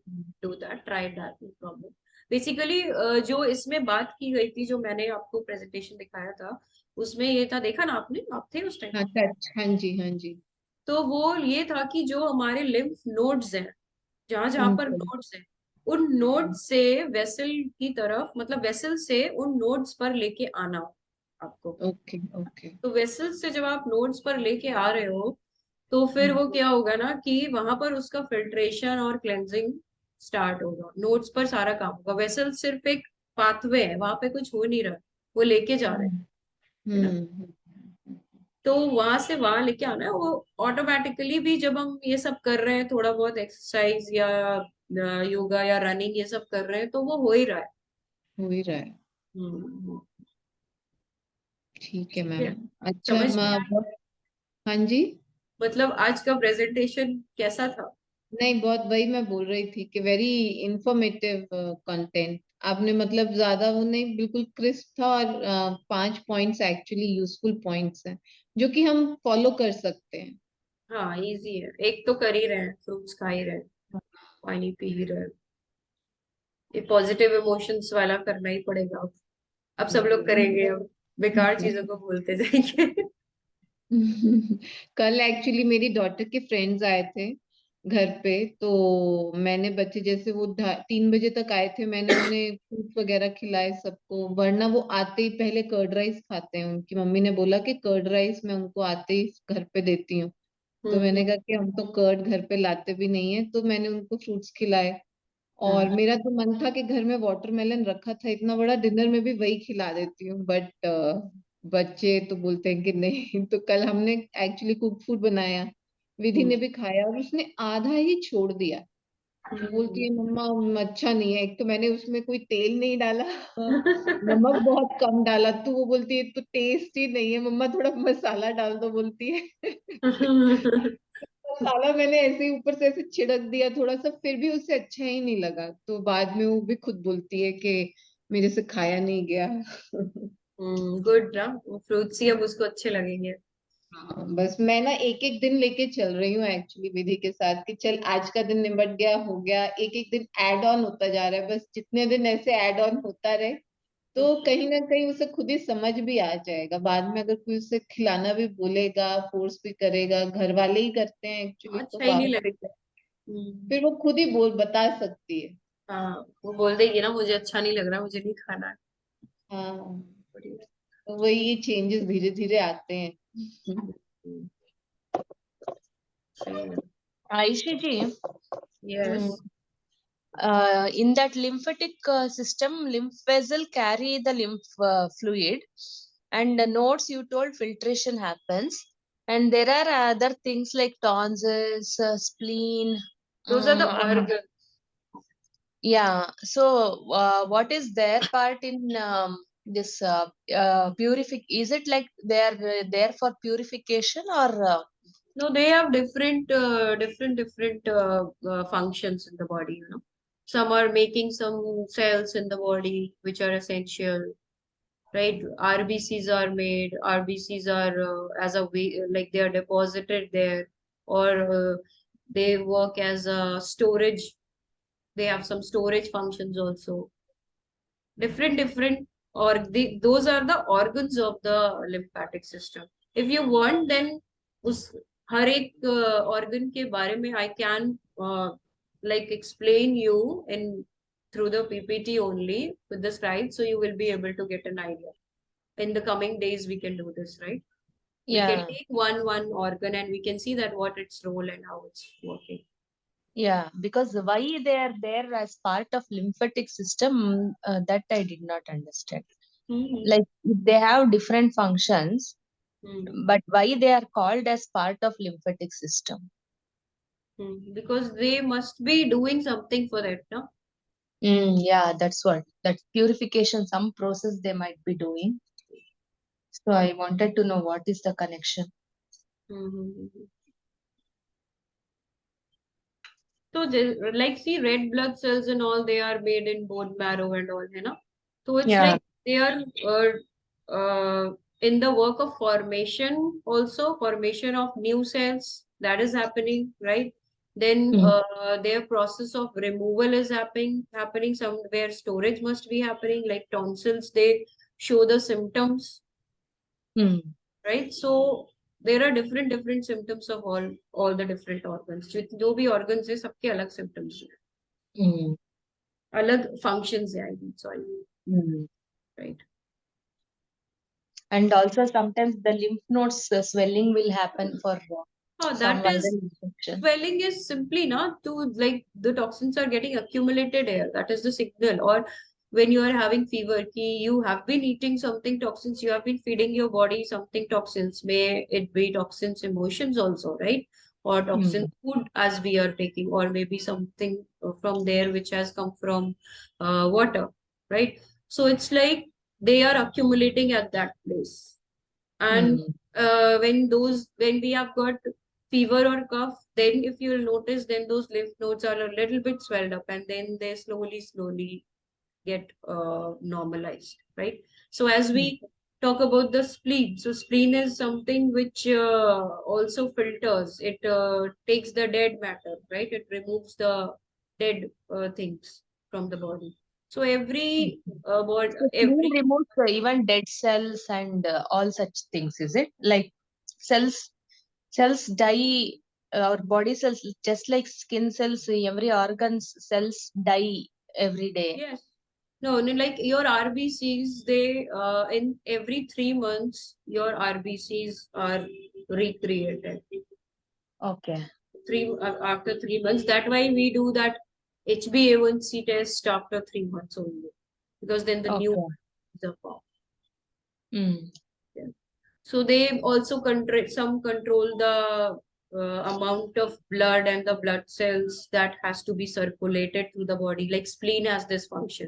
B: do that, try that, no problem. Basically जो इसमें बात की गई थी, जो मैंने आपको प्रेजेंटेशन दिखाया था, उसमें ये था, देखा ना आपने, आप थे उस टाइम?
H: हाँ टच, हाँ जी हाँ जी।
B: तो वो ये था कि जो हमारे लिम्फ नोड्स हैं, जहां जहां पर
H: उनको
B: नोड्स हैं, उन नोड्स से वेसल की तरफ, मतलब वेसल से उन नोड्स पर लेके आना हो आपको।
H: Okay okay.
B: तो वेसल से जब आप नोड्स पर लेके आ रहे हो, तो फिर वो क्या होगा ना कि वहां पर उसका फिल्ट्रेशन और क्लेंजिंग स्टार्ट होगा, नोड्स पर सारा काम होगा। वेसल सिर्फ एक पाथवे है, वहां पे कुछ हो नहीं रहा, वो लेके जा रहे हैं, है ना।
H: हम्म।
B: तो वहां से वहां लेके आना है वो ऑटोमेटिकली भी। जब हम ये सब कर रहे हैं, थोड़ा बहुत एक्सरसाइज या योगा या रनिंग ये सब कर रहे हैं, तो वो हो ही रहा है।
H: हो ही रहा है।
B: हम्म।
H: ठीक है
B: ठीक
H: मैम।
B: है,
H: अच्छा
B: समझ में
H: मैं
B: आया?
H: बहुत, हाँ जी।
B: मतलब आज का प्रेजेंटेशन कैसा था?
H: नहीं बहुत, वही मैं बोल रही थी कि वेरी इंफॉर्मेटिव कंटेंट आपने, मतलब ज्यादा वो नहीं, बिल्कुल क्रिस्प था। और 5 पॉइंट्स एक्चुअली यूजफुल पॉइंट्स हैं जो कि हम फॉलो कर सकते हैं।
B: हाँ, इजी है। एक तो कर ही रहे हैं, फ्रूट्स खा ही रहे हैं, पानी पी ही रहे हैं। ये पॉजिटिव इमोशंस वाला करना ही पड़ेगा अब सब लोग करेंगे, अब बेकार चीजों को भूलते जाएंगे।
H: कल एक्चुअली मेरी डॉटर के फ्रेंड्स आए थे घर पे, तो मैंने बच्चे जैसे वो 3 बजे तक आए थे, मैंने उन्हें फ्रूट्स वगैरह खिलाए सबको। वरना वो आते ही पहले कर्ड राइस खाते हैं, उनकी मम्मी ने बोला कि कर्ड राइस मैं उनको आते ही घर पे देती हूँ। तो मैंने कहा कि हम तो कर्ड घर पे लाते भी नहीं है, तो मैंने उनको फ्रूट्स खिलाए। और मेरा तो मन था कि घर में वाटरमेलन रखा था इतना बड़ा, डिनर में भी वही खिला देती हूँ, बट बच्चे तो बोलते हैं कि नहीं। तो कल हमने एक्चुअली कुक फूड बनाया, विधि ने भी खाया और उसने आधा ही छोड़ दिया। वो बोलती है मम्मा अच्छा नहीं है, एक तो मैंने उसमें कोई तेल नहीं डाला, नमक बहुत कम डाला, तो वो बोलती है तो टेस्ट ही नहीं है मम्मा, थोड़ा मसाला डाल दो बोलती है। मसाला मैंने ऐसे ही ऊपर से ऐसे छिड़क दिया थोड़ा सा, फिर भी उसे अच्छा ही नहीं लगा। तो बाद में वो भी खुद बोलती है कि मेरे से खाया नहीं गया।
B: गुड ना, फ्रूट्स ही अब उसको अच्छे लगेंगे।
H: हाँ, बस मैं ना एक एक दिन लेके चल रही हूँ एक्चुअली विधि के साथ, कि चल आज का दिन निपट गया, हो गया, एक एक दिन ऐड ऑन होता जा रहा है। बस जितने दिन ऐसे ऐड ऑन होता रहे, तो कहीं ना कहीं उसे खुद ही समझ भी आ जाएगा। बाद में अगर कोई उसे खिलाना भी बोलेगा, फोर्स भी करेगा, घर वाले ही करते हैं एक्चुअली, तो
B: अच्छा ही नहीं
H: बाहर से
B: लगेगा।
H: फिर वो खुद ही बोल बता सकती है।
B: हाँ, वो बोल देगी ना, मुझे अच्छा नहीं लग रहा, मुझे नहीं खाना है।
H: हाँ,
B: बढ़िया।
H: तो वही ये चेंजेस धीरे धीरे आते हैं।
B: हम्म, सही है।
C: Aishi ji,
B: yes.
C: in that lymphatic system, lymph vessel carry the lymph fluid, and the nodes you told filtration happens, and there are other things like tonsils, spleen.
B: Those are the
C: And
B: organs.
C: yeah, so what is their part in this purific? Is it like they are there for purification or?
B: No, they have different functions in the body, you know. Some are making some cells in the body which are essential, right? RBCs are made. RBCs are as a way, like they are deposited there, or they work as a storage. They have some storage functions also. Different or those are the organs of the lymphatic system. If you want, then उस हर एक organ के बारे में I can like explain you in through the PPT only with the slides, so you will be able to get an idea. In the coming days we can do this, right? We can
C: Yeah.
B: take one organ and we can see that what its role and how it's working.
C: Yeah, because why they are there as part of lymphatic system, that I did not understand. Like if they have different functions, but why they are called as part of lymphatic system?
B: Because they must be doing something for that, no?
C: Yeah, that's what. That purification, some process they might be doing. So I wanted to know what is the connection.
B: So like see, red blood cells and all, they are made in bone marrow and all, है ना? So it's
C: Yeah.
B: like they are in the work of formation, also formation of new cells, that is happening, right? Then their process of removal is happening somewhere. Storage must be happening, like tonsils, they show the symptoms, right? So there are different symptoms of all the different organs. जो भी organs है सबके अलग symptoms हैं, अलग functions है, I mean, sorry, right?
C: And also sometimes the lymph nodes swelling will happen for
B: Oh,
C: some
B: that is
C: viral infection.
B: swelling is simply not to, like, the toxins are getting accumulated here. That is the signal. Or when you are having fever, you have been eating something toxins, you have been feeding your body something toxins. May it be toxins emotions also, right? Or toxin food as we are taking, or maybe something from there which has come from water, right? So it's like they are accumulating at that place. And when we have got fever or cough, then if you'll notice, then those lymph nodes are a little bit swelled up, and then they slowly get normalized, right? So as we talk about the spleen, so spleen is something which also filters. It takes the dead matter, right? It removes the dead things from the body. So every
C: So spleen removes even dead cells and all such things, is it? Like cells die, our body cells, just like skin cells, every organ's cells die every day.
B: Yes. No, like your RBCs, they in every 3 months, your RBCs are recreated.
C: Okay.
B: After 3 months. That's why we do that HbA1c test after 3 months only, because then the new ones are formed. Yeah. So they also control the amount of blood and the blood cells that has to be circulated through the body. Like spleen has this function.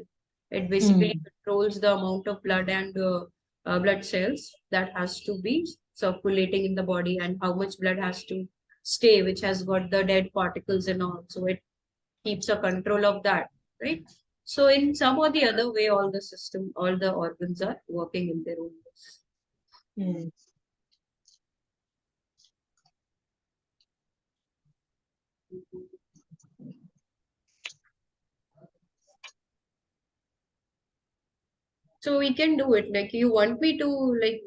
B: It basically controls the amount of blood and blood cells that has to be circulating in the body, and how much blood has to stay, which has got the dead particles and all. So it keeps a control of that, right? So in some or the other way, all the organs are working in their own ways. So we can do it. Like, you want me to like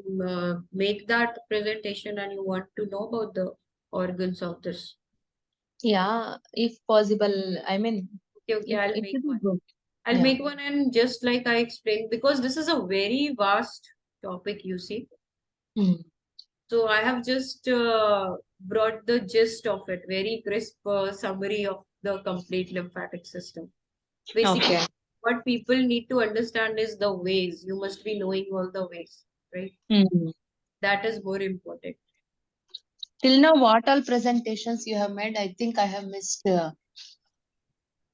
B: make that presentation, and you want to know about the organs of this?
C: Yeah, if possible. I mean,
B: Okay, I'll make one.
C: Good.
B: I'll make one, and just like I explained, because this is a very vast topic, you see. So I have just brought the gist of it, very crisp summary of the complete lymphatic system. Basically, what people need to understand is the ways. You must be knowing all the ways, right? That is more important.
C: Till now, what all presentations you have made? I think I have missed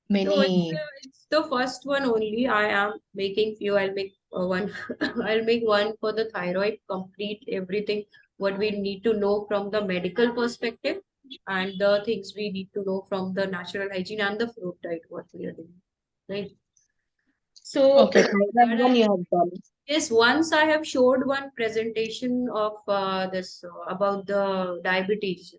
C: many.
B: No, it's the first one only. I am making few. I'll make one. I'll make one for the thyroid, complete everything what we need to know from the medical perspective, and the things we need to know from the natural hygiene and the fruit diet what we are doing, right? So that
C: one you have done.
B: Yes, once I have showed one presentation of this about the diabetes,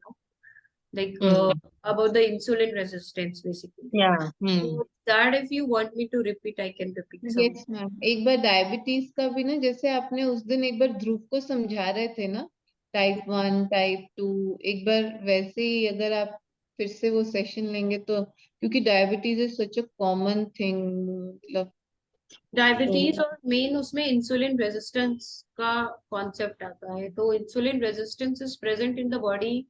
B: like about the insulin resistance, basically.
C: Yeah.
B: So that if you want me to repeat, I can repeat some.
H: Yes ma'am, एक बार diabetes का भी ना, जैसे आपने उस दिन एक बार ध्रुव को समझा रहे थे ना, टाइप 1 टाइप 2, एक बार वैसे ही अगर आप फिर से वो सेशन लेंगे तो, क्योंकि diabetes is such a common thing, मतलब
B: डायबिटीज और मेन उसमें इंसुलिन रेजिस्टेंस का कॉन्सेप्ट आता है. तो insulin resistance is present in the body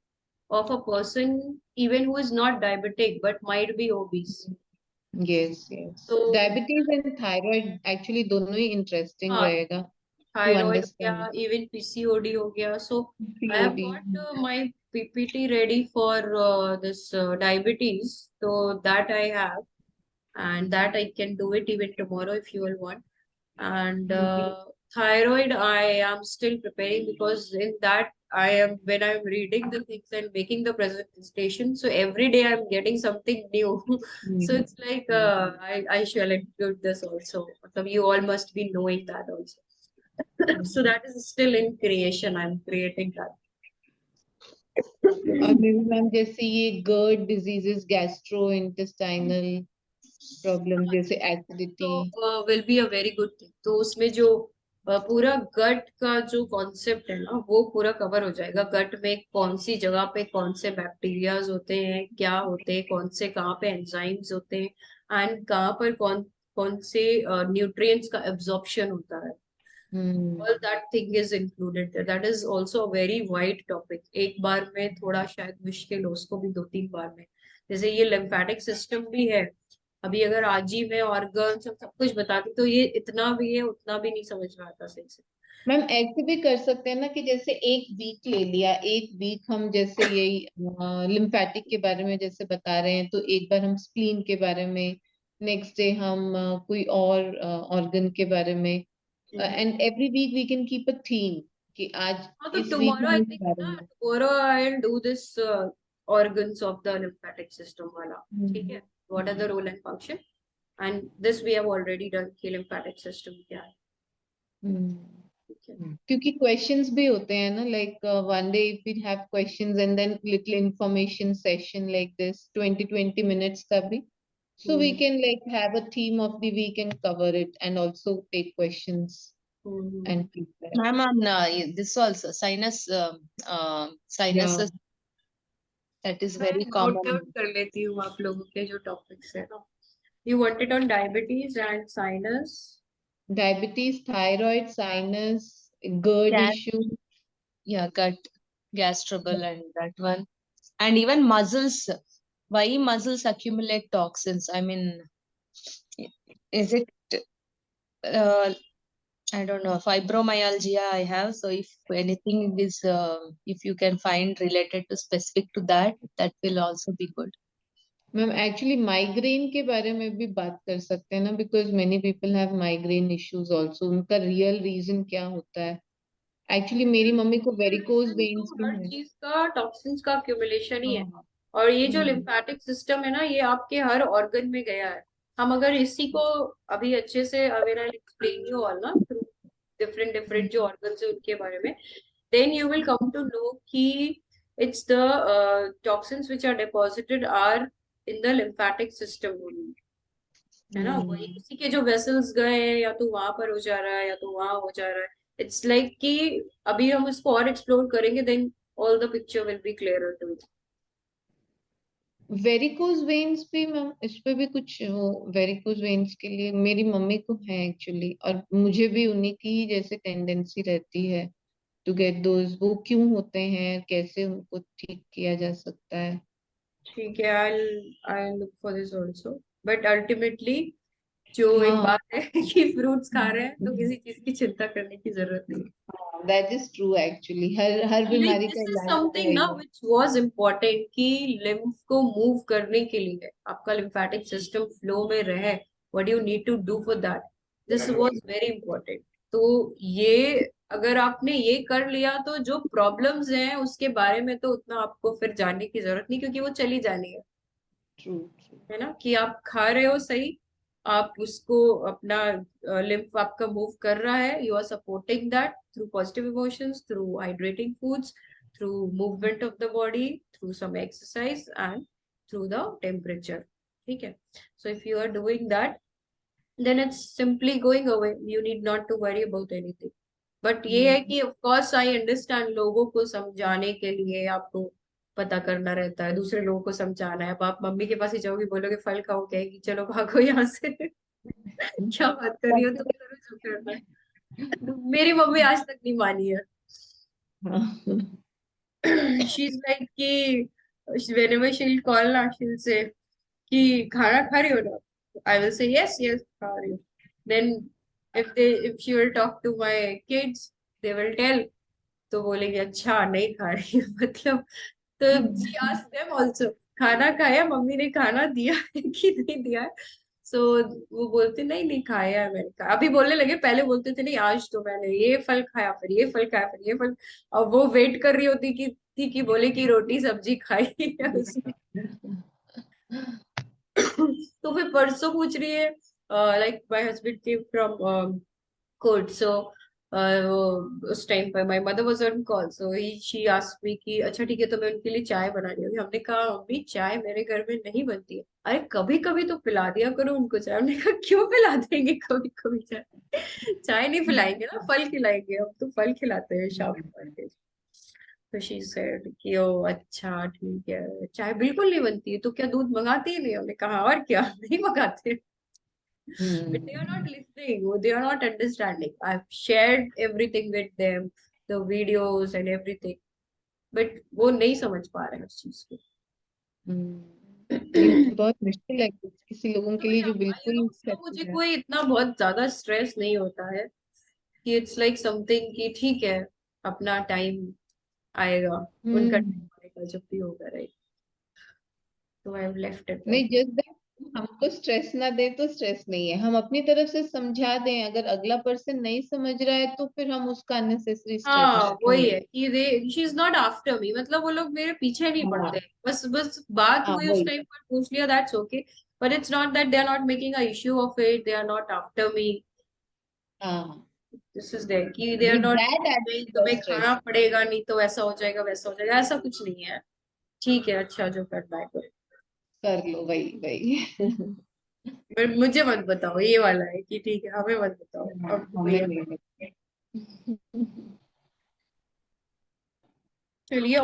B: of a person even who is not diabetic but might be obese.
H: Yes. So diabetes and thyroid actually दोनों ही interesting रहेगा.
B: Thyroid या even PCOD हो गया. So I have got my PPT ready for this diabetes. So that I have, and that I can do it even tomorrow if you will want. And thyroid I am still preparing, because in that when I'm reading the things and making the presentation, so every day I'm getting something new. So it's like I shall include this also. So you all must be knowing that also. So that is still in creation. I'm creating that.
H: और may be ma'am जैसे ये GERD diseases gastrointestinal problem जैसे acidity
B: तो will be a very good thing. तो उसमें जो पूरा गट का जो कॉन्सेप्ट है ना वो पूरा कवर हो जाएगा। गट में कौन सी जगह पे कौन से बैक्टीरियाज होते हैं, क्या होते हैं, कौन से कहाँ पे एंजाइम्स होते हैं, एंड कहाँ पर कौन कौन से न्यूट्रिएंट्स का एब्जॉर्प्शन होता है। All that thing is included there. That is also a very wide topic. एक बार में थोड़ा शायद मुश्किल हो, उसको भी 2-3 बार में। जैसे ये लिम्फेटिक सिस्टम भी है, अभी अगर आज ही मैं ऑर्गन सब कुछ बताती तो ये इतना भी है उतना भी नहीं समझ में आता सही से।
H: मैम ऐसे भी कर सकते हैं ना कि जैसे एक वीक ले लिया, एक वीक हम जैसे यही लिम्फेटिक के बारे में जैसे बता रहे हैं, तो एक बार हम स्प्लीन के बारे में, नेक्स्ट डे हम कोई और ऑर्गन के बारे में, and every week we can keep a theme कि आज
B: हाँ, तो
H: इस वीक
B: टुमारो
H: हम
B: आई
H: इस
B: थिंक
H: बारे
B: ना,
H: में।
B: Tomorrow I will do this organs of the lymphatic system वाला, ठीक है, what are the role and function, and this we have already done कि lymphatic system क्या है, ठीक है।
H: क्योंकि क्वेश्चंस भी होते हैं ना, like one day if we have questions and then little information session like this 20 minutes का भी, so we can like have a theme of the week and cover it and also take questions and feedback.
C: Ma'am, on this also sinus, sinuses, that is
B: मैं
C: very
B: note
C: common.
B: Down कर लेती हूँ आप लोगों के जो topics है ना। You want it on diabetes and sinus?
H: Diabetes, thyroid, sinus, GERD
C: Gas,
H: issue.
C: yeah, gut, gas trouble, and that one, and even muscles. Why muscles accumulate toxins? I mean, is it? I don't know. Fibromyalgia I have. So if anything is, if you can find related to specific to that, that will also be good.
H: Ma'am actually migraine के बारे में भी बात कर सकते हैं ना, because many people have migraine issues also, उनका रियल रीजन क्या होता है। एक्चुअली मेरी मम्मी को वेरिकोज वेन्स
B: तो
H: भी
B: हर
H: है।
B: चीज का टॉक्सिन्स का accumulation ही है,
H: हाँ।
B: और ये जो लिम्फेटिक सिस्टम है ना ये आपके हर ऑर्गन में गया है। हम अगर इसी को अभी अच्छे से when I explain you all ना थ्रू डिफरेंट डिफरेंट जो ऑर्गन्स है उनके बारे में, then you will come to know कि it's the toxins which are deposited are in the lymphatic system only, है ना। वही उसी के जो वेसल्स गए हैं, या तो वहां पर हो जा रहा है या तो वहां हो जा रहा है। इट्स लाइक कि अभी हम इसको और एक्सप्लोर करेंगे then all the picture will be clearer to you.
H: Varicose veins भी मैम, इस पे भी कुछ वो वेरिकोज वेन्स के लिए मेरी मम्मी को है एक्चुअली, और मुझे भी उन्हीं की ही जैसे टेंडेंसी रहती है टू गेट दोज। वो क्यों होते हैं, कैसे उनको ठीक किया जा सकता है?
B: ठीक है, I look for this also, but ultimately जो एक
H: हाँ,
B: बात है कि फ्रूट्स खा रहे हैं तो किसी चीज की चिंता करने की जरूरत नहीं।
H: दैट इज ट्रू एक्चुअली, हर बीमारी
B: दिस
H: का
B: इज
H: इलाज तो
B: समथिंग
H: है
B: ना
H: ही है।
B: व्हिच वाज इम्पोर्टेंट कि लिम्फ को मूव करने के लिए आपका लिम्फेटिक सिस्टम फ्लो में रहे, what you need to do for that, this was very important. तो ये अगर आपने ये कर लिया तो जो प्रॉब्लम्स हैं उसके बारे में तो उतना आपको फिर जानने की जरूरत नहीं, क्योंकि वो चली जानी
H: ट्रू।
B: है ना। कि आप खा रहे हो सही, आप उसको अपना लिम्फ आपका मूव कर रहा है, you are supporting that through positive emotions, through hydrating foods, through movement of the body, through some exercise and through the temperature, ठीक है। So if you are doing that then it's simply going away, you need not to worry about anything। But ये है कि of course I understand, लोगों को समझाने के लिए आपको पता करना रहता है, दूसरे लोगों को समझाना है। अब आप मम्मी के पास ही जाओगे, बोलोगे फल खाओ, कहेगी चलो भागो यहाँ से क्या बात कर रही हो, तुम करो जो करना है। मेरी मम्मी आज तक नहीं मानी है। शी इज लाइक कि whenever she'll call ना, she'll say कि खाना खा रही हो ना, I will say yes yes खा रही हूँ। Then if she will talk to my kids, they will tell, तो बोलेंगे अच्छा नहीं खा रही हूँ मतलब। तो she asked them also खाना खाया, मम्मी ने खाना दिया है कि नहीं दिया है। सो वो बोलते नहीं नहीं खाया है मैंने खाया। अभी बोलने लगे, पहले बोलते थे नहीं आज तो मैंने ये फल खाया, फिर ये फल खाया, फिर ये फल। अब वो वेट कर रही होती कि बोले कि रोटी सब्जी खाई है उसने। तो फिर परसों पूछ रही है, like my husband came from court, so वो उस टाइम पर my mother was on call, so he she asked me कि अच्छा ठीक है तो मैं उनके लिए चाय बना रही हूँ। हमने कहा मम्मी चाय मेरे घर में नहीं बनती है। अरे कभी कभी तो पिला दिया करो उनको चाय। हमने कहा क्यों पिला देंगे कभी कभी चाय? चाय नहीं पिलाएंगे ना, फल खिलाएंगे, हम तो फल खिलाते हैं शाम को आके। तो शी सेड कि ओ अच्छा ठीक है, चाय बिल्कुल नहीं बनती है तो क्या दूध मंगाती ही नहीं? हमने कहा और क्या, नहीं मंगाते। But they are not listening, they are not understanding. I've shared everything with them, the videos and everything, but वो नहीं समझ पा रहे हैं उस चीज को।
H: ये बहुत मुश्किल है किसी लोगों के लिए जो बिल्कुल
B: उसका
H: accept
B: मुझे
H: है।
B: कोई इतना बहुत ज्यादा स्ट्रेस नहीं होता है कि इट्स लाइक समथिंग कि ठीक है अपना टाइम आएगा, उनका टाइम आएगा जब भी होगा, राइट? तो आई हैव लेफ्ट इट
H: नहीं,
B: लाइक।
H: जस्ट दैट हमको स्ट्रेस ना दे तो स्ट्रेस नहीं है, हम अपनी तरफ से समझा दें, अगर अगला पर्सन नहीं समझ रहा है तो फिर हम उसका अननेसेसरी स्ट्रेस
B: हाँ
H: क्यों
B: वही
H: लें।
B: है कि they she is not after me, मतलब वो लोग मेरे पीछे नहीं
H: हाँ
B: पड़ते। बस बस बात
H: हाँ
B: हुई उस
H: वही।
B: टाइम पर पूछ लिया, that's okay. But it's not that they are not making a issue of it, they are not after me.
H: हाँ,
B: दिस इज देयर कि they are
H: with
B: not
H: that
B: नहीं
H: एडेड
B: तुम्हें
H: स्ट्रेस।
B: खाना पड़ेगा, नहीं तो ऐसा हो जाएगा वैसा हो जाएगा, ऐसा कुछ नहीं है। ठीक है अच्छा जो करना है करो।
H: कर लो, वही वही।
B: बट मुझे मत बताओ, ये वाला है कि ठीक है हमें मत बताओ
H: हाँ,
B: अब
H: हमें
B: भैया।
H: नहीं लगता।
B: चलिए।